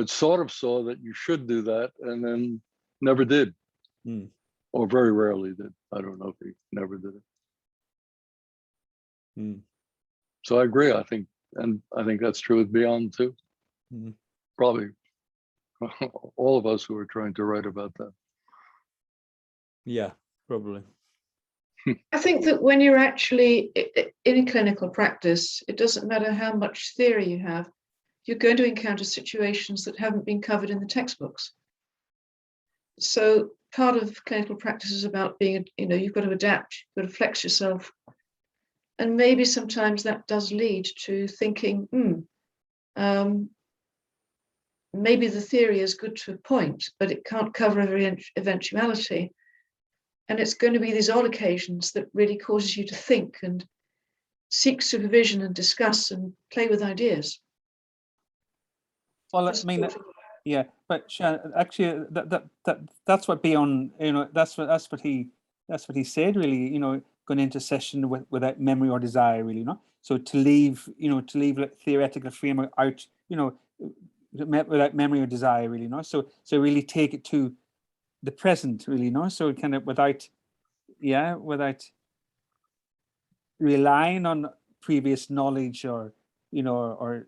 sort of saw that you should do that and then never did. Or very rarely did. I don't know if he never did it. So I agree. I think that's true with Bion too. Probably all of us who are trying to write about that. Yeah, probably. I think that when you're actually in a clinical practice, it doesn't matter how much theory you have, you're going to encounter situations that haven't been covered in the textbooks. So part of clinical practice is about being, you've got to adapt, you've got to flex yourself. And maybe sometimes that does lead to thinking, maybe the theory is good to a point, but it can't cover every eventuality. And it's going to be these odd occasions that really causes you to think and seek supervision and discuss and play with ideas. Well, I Just mean, thought- yeah, but actually, that's what Bion, that's what he said, really, going into session without memory or desire, really, So to leave like theoretical framework out, without memory or desire, really, So really take it to the present, really, So kind of without relying on previous knowledge or or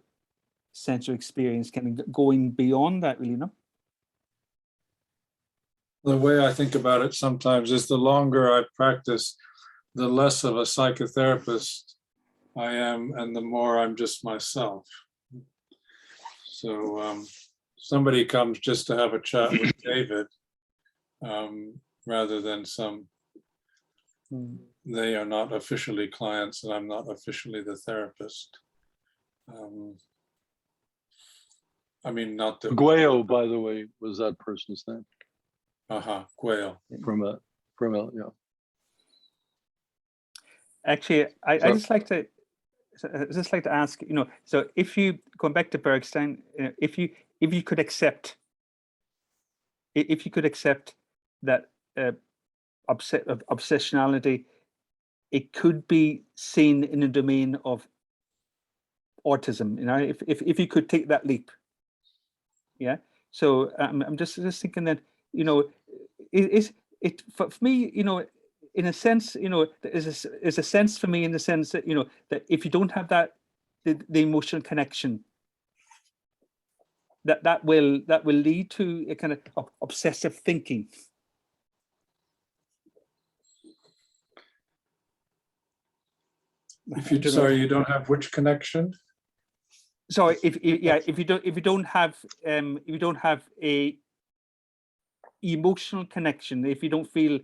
sensory experience, kind of going beyond that, really, The way I think about it sometimes is the longer I practice, the less of a psychotherapist I am, and the more I'm just myself. So somebody comes just to have a chat with David, rather than they are not officially clients and I'm not officially the therapist. I mean, not that. Guayo, by the way, was that person's name. Guayo. From yeah. Actually, I just like to ask, so if you, going back to Bergstein, if you could accept that obsessionality, it could be seen in the domain of autism, if you could take that leap. Yeah. So I'm just thinking that, is it for me, in a sense, is a sense for me in the sense that, that if you don't have that, the emotional connection, that will lead to a kind of obsessive thinking. Sorry, you don't have which connection? So if you don't have a emotional connection, if you don't feel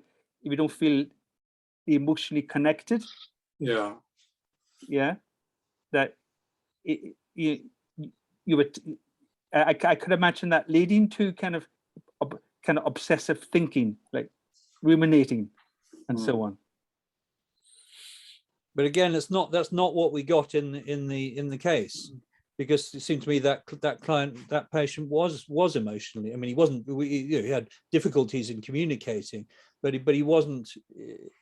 emotionally connected, that you would, I could imagine that leading to kind of obsessive thinking, like ruminating and so on. But again, that's not what we got in the case, because it seemed to me that that patient was emotionally. I mean, he wasn't. He had difficulties in communicating, but he wasn't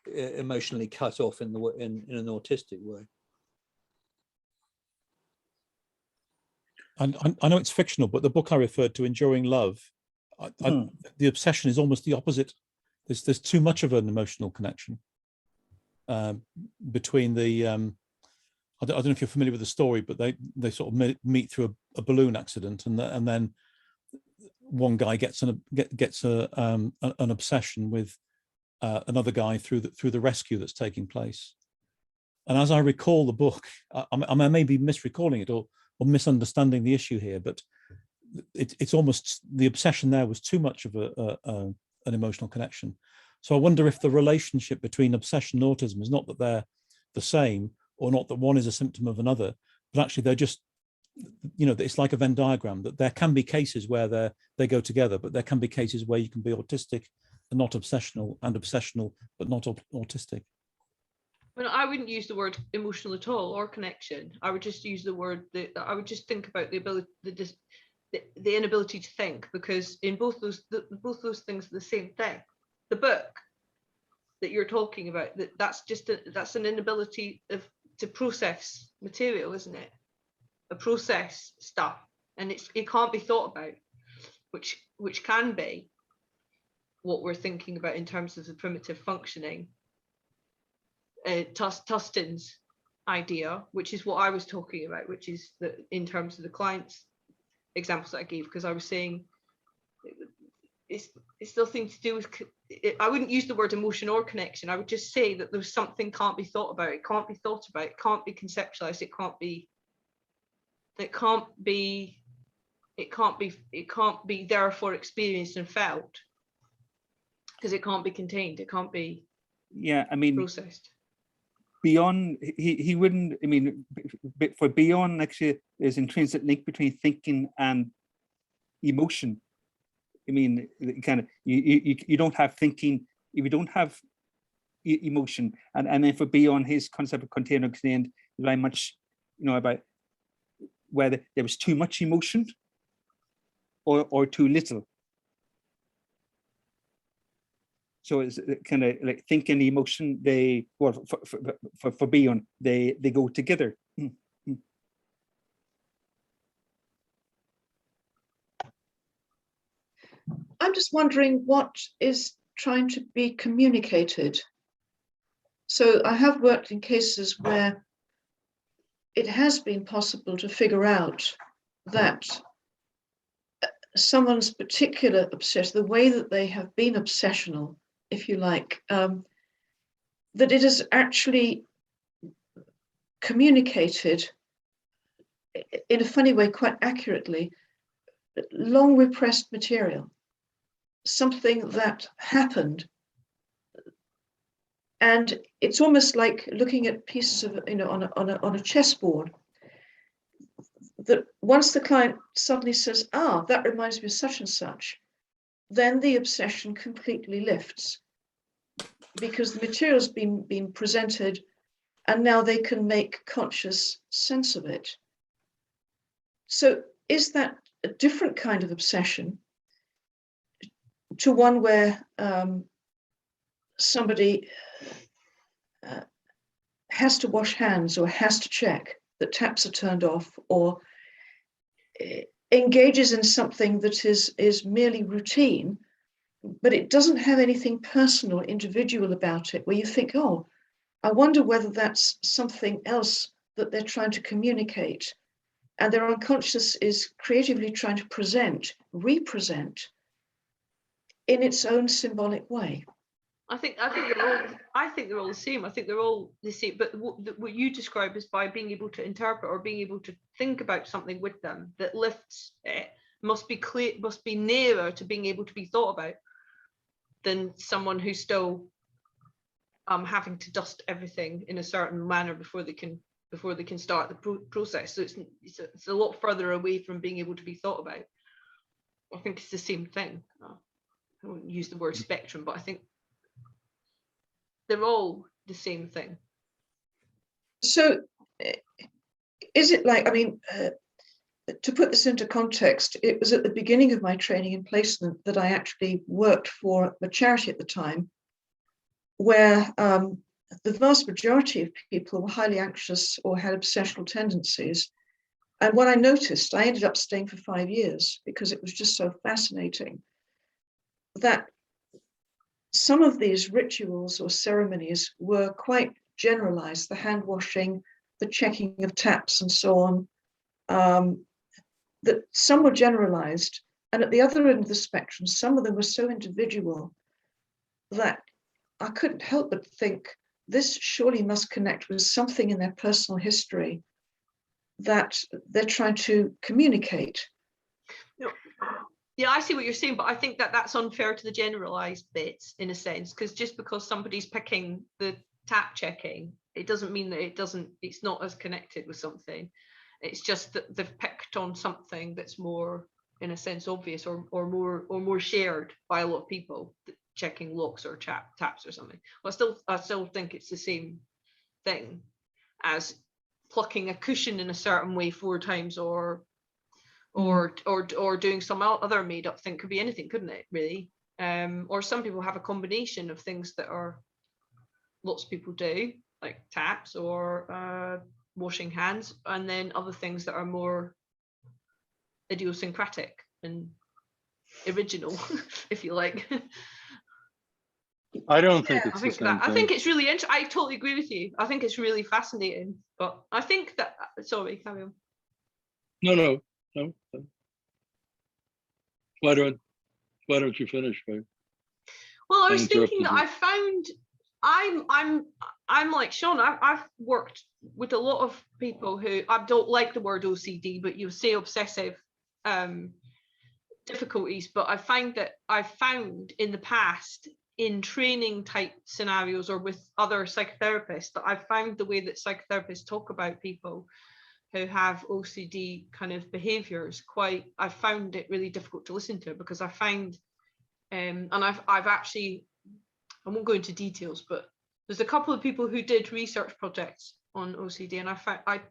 emotionally cut off in an autistic way. And I know it's fictional, but the book I referred to, Enduring Love, the obsession is almost the opposite. There's too much of an emotional connection between the. I don't know if you're familiar with the story, but they sort of meet through a balloon accident, and then one guy gets an obsession with another guy through the rescue that's taking place. And as I recall the book, I may be misrecalling it or misunderstanding the issue here, but it's almost the obsession there was too much of an emotional connection. So I wonder if the relationship between obsession and autism is not that they're the same, or not that one is a symptom of another, but actually they're just, it's like a Venn diagram, that there can be cases where they go together, but there can be cases where you can be autistic and not obsessional, and obsessional but not autistic. Well, I wouldn't use the word emotional at all, or connection. I would just use the word I would just think about the ability, the inability to think, because in both those things are the same thing. The book that you're talking about, that's an inability to process material, isn't it? A process stuff, and it can't be thought about, which can be what we're thinking about in terms of the primitive functioning. Tustin's idea, which is what I was talking about, which is that in terms of the client's examples that I gave, because I was saying it's nothing to do with, I wouldn't use the word emotion or connection. I would just say that there's something can't be thought about. It can't be thought about. It can't be conceptualized. It can't be therefore experienced and felt, because it can't be contained. It can't be processed. Bion, he wouldn't, I mean, for Bion, actually, there's intrinsic link between thinking and emotion. I mean, kind of, you don't have thinking if you don't have emotion. And then for Bion, his concept of contained or contained is very much, about whether there was too much emotion or too little. So it's kind of like thinking and emotion, for Bion, they go together. I'm just wondering what is trying to be communicated. So I have worked in cases where it has been possible to figure out that someone's particular obsession, the way that they have been obsessional, if you like, that it is actually communicated in a funny way, quite accurately, long repressed material, something that happened. And it's almost like looking at pieces of, on a chessboard, that once the client suddenly says, that reminds me of such and such, then the obsession completely lifts, because the material's been presented and now they can make conscious sense of it. So is that a different kind of obsession to one where somebody has to wash hands or has to check that taps are turned off, or engages in something that is merely routine, but it doesn't have anything personal, individual about it, where you think, I wonder whether that's something else that they're trying to communicate, and their unconscious is creatively trying to represent in its own symbolic way. I think they're all the same. I think they're all the same. But what you describe is by being able to interpret or being able to think about something with them that lifts it, must be clear, must be nearer to being able to be thought about than someone who's still having to dust everything in a certain manner before they can start the process. So it's a lot further away from being able to be thought about. I think it's the same thing. I won't use the word spectrum, but I think they're all the same thing. So is it like, to put this into context, it was at the beginning of my training and placement that I actually worked for a charity at the time, where the vast majority of people were highly anxious or had obsessional tendencies. And what I noticed, I ended up staying for 5 years because it was just so fascinating, that some of these rituals or ceremonies were quite generalized, the hand washing, the checking of taps and so on, that some were generalized. And at the other end of the spectrum, some of them were so individual that I couldn't help but think, this surely must connect with something in their personal history that they're trying to communicate. Yeah, I see what you're saying, but I think that that's unfair to the generalized bits in a sense, because just because somebody's picking the tap checking, it doesn't mean that it's not as connected with something. It's just that they've picked on something that's more, in a sense, obvious or more shared by a lot of people, checking locks or taps or something. Well, I still think it's the same thing as plucking a cushion in a certain way 4 times or doing some other made up thing. Could be anything, couldn't it, really? Or some people have a combination of things that are lots of people do, like taps or washing hands, and then other things that are more idiosyncratic and original, if you like. I don't think it's the same thing. I think it's really interesting. I totally agree with you. I think it's really fascinating, but I think that, sorry, carry on. No. Why Why don't you finish, Ray? Well, I I was thinking interrupted that you. I found I'm like Sean. I've worked with a lot of people who, I don't like the word OCD, but you say obsessive difficulties. But I find that I've found in the past, in training type scenarios or with other psychotherapists, that I've found the way that psychotherapists talk about people who have OCD kind of behaviors I found it really difficult to listen to, because I find and I've actually, I won't go into details, but there's a couple of people who did research projects on OCD, and I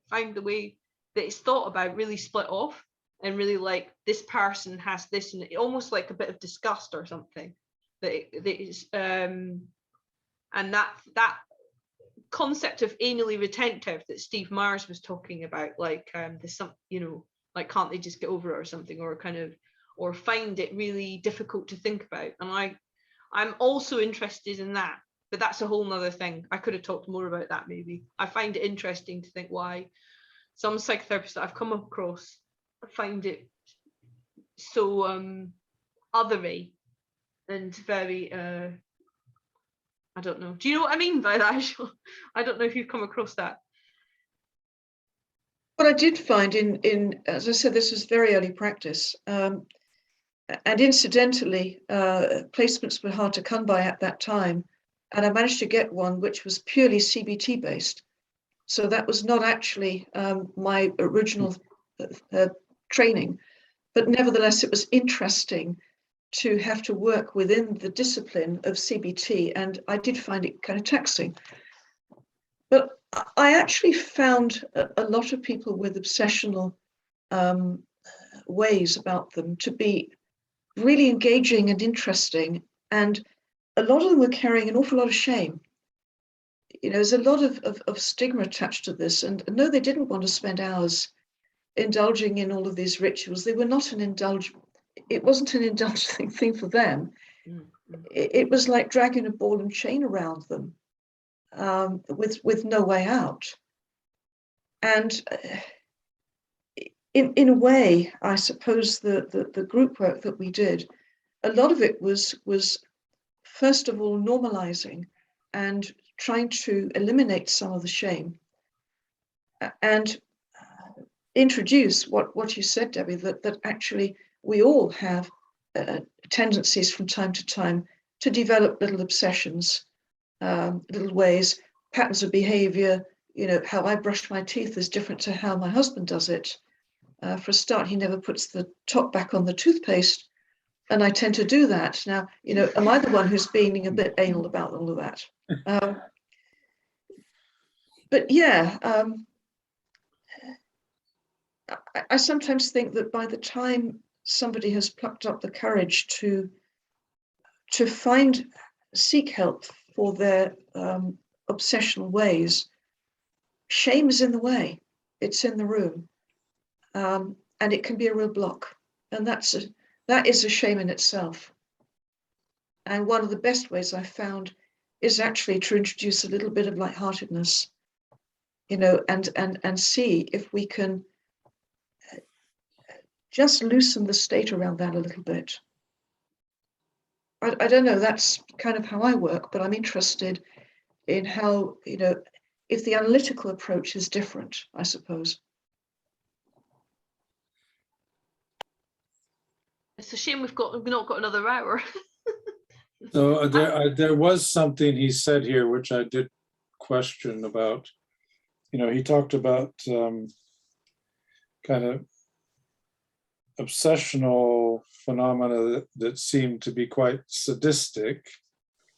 find the way that it's thought about really split off, and really like this person has this, and almost like a bit of disgust or something that is and that concept of anally retentive that Steve Myers was talking about, like there's some, you know, like can't they just get over it or something, or kind of, or find it really difficult to think about. And I'm also interested in that, but that's a whole nother thing. I could have talked more about that maybe. I find it interesting to think why some psychotherapists that I've come across find it so othery and very I don't know. Do you know what I mean by that? I don't know if you've come across that. What I did find in as I said, this was very early practice, and incidentally, placements were hard to come by at that time, and I managed to get one which was purely CBT based. So that was not actually my original training, but nevertheless, it was interesting to have to work within the discipline of CBT, and I did find it kind of taxing. But I actually found a lot of people with obsessional ways about them to be really engaging and interesting, and a lot of them were carrying an awful lot of shame. You know, there's a lot of stigma attached to this, and no, they didn't want to spend hours indulging in all of these rituals. They were not it wasn't an indulging thing for them. It was like dragging a ball and chain around them with no way out. And in a way, I suppose the group work that we did, a lot of it was first of all normalizing and trying to eliminate some of the shame, and introduce what you said, Debbie, that actually we all have tendencies from time to time to develop little obsessions, little ways, patterns of behavior. You know, how I brush my teeth is different to how my husband does it. For a start, he never puts the top back on the toothpaste, and I tend to do that. Now, you know, am I the one who's being a bit anal about all of that? But yeah, I sometimes think that by the time somebody has plucked up the courage to seek help for their obsessional ways, shame is in the way. It's in the room, and it can be a real block. And that is a shame in itself. And one of the best ways I've found is actually to introduce a little bit of lightheartedness, you know, and see if we can just loosen the state around that a little bit. I don't know, that's kind of how I work, but I'm interested in how, you know, if the analytical approach is different, I suppose. It's a shame we've not got another hour. So there was something he said here, which I did question about. You know, he talked about kind of obsessional phenomena that seemed to be quite sadistic.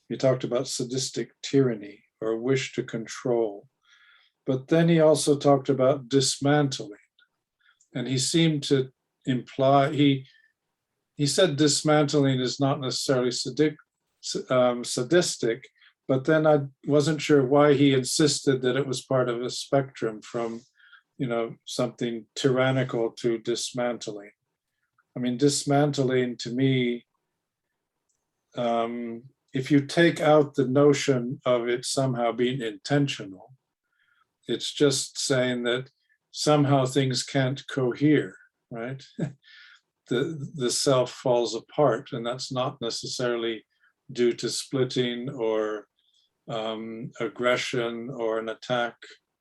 He talked about sadistic tyranny or wish to control. But then he also talked about dismantling. And he seemed to imply, he said dismantling is not necessarily sadistic, but then I wasn't sure why he insisted that it was part of a spectrum from, you know, something tyrannical to dismantling. I mean, dismantling to me, if you take out the notion of it somehow being intentional, it's just saying that somehow things can't cohere, right? the self falls apart, and that's not necessarily due to splitting or aggression or an attack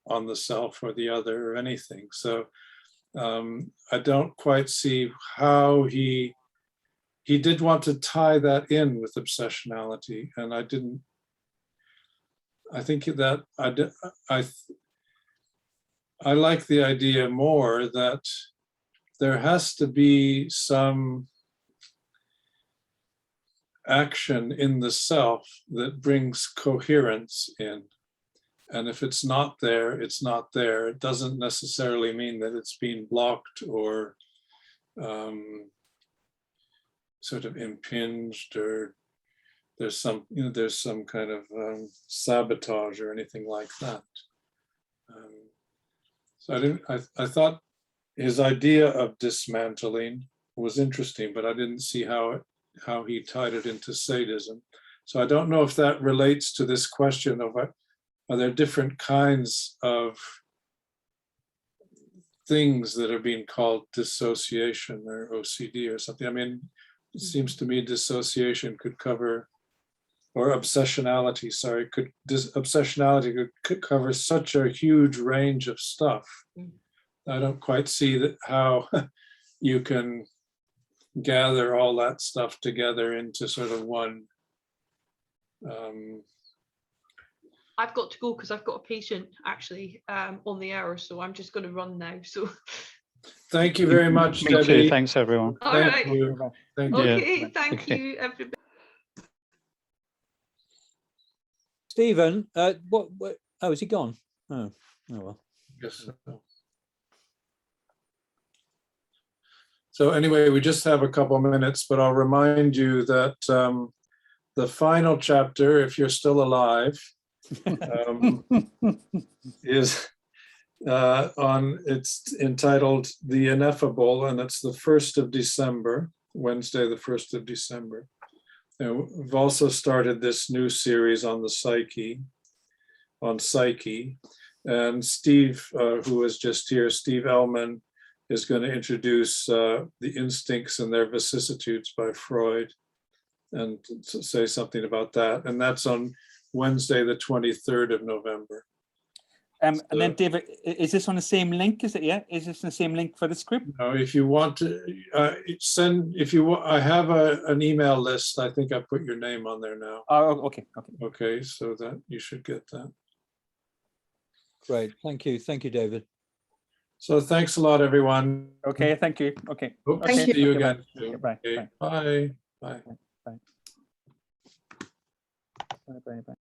on the self or the other or anything. So I don't quite see how he did want to tie that in with obsessionality, and I didn't. I think that I like the idea more that there has to be some action in the self that brings coherence in. And if it's not there, it's not there. It doesn't necessarily mean that it's being blocked or sort of impinged, or there's some, there's some kind of sabotage or anything like that. So I thought his idea of dismantling was interesting, but I didn't see how he tied it into sadism. So I don't know if that relates to this question of, are there different kinds of things that are being called dissociation or OCD or something? I mean, it seems to me dissociation could cover, or obsessionality, sorry, obsessionality could cover such a huge range of stuff. I don't quite see that how you can gather all that stuff together into sort of one. I've got to go because I've got a patient actually on the hour, so I'm just going to run now. So thank you very much, Me Debbie. too. Thanks, everyone. all Thank right. you. Thank you. Okay, Yeah. thank Okay. you, everybody. Stephen, what? Oh, is he gone? Oh well. Yes. So anyway, we just have a couple minutes, but I'll remind you that the final chapter, if you're still alive, is it's entitled The Ineffable, and it's the 1st of December, Wednesday, the 1st of December. And we've also started this new series on the psyche, and Steve, who is just here, Steve Ellman, is going to introduce the instincts and their vicissitudes by Freud, and say something about that. And that's on Wednesday, the 23rd of November. And then, David, is this on the same link? Is it? Yeah. Is this the same link for the script? Now, if you want to send, if you want, I have an email list. I think I put your name on there now. Oh, okay. Okay. Okay, so that you should get that. Great, thank you, David. So thanks a lot, everyone. Okay. Thank you. Okay. Hope to Thank see you. you Okay, again. bye. soon. Bye. Okay, Bye. bye. Bye. Bye. Bye. Bye.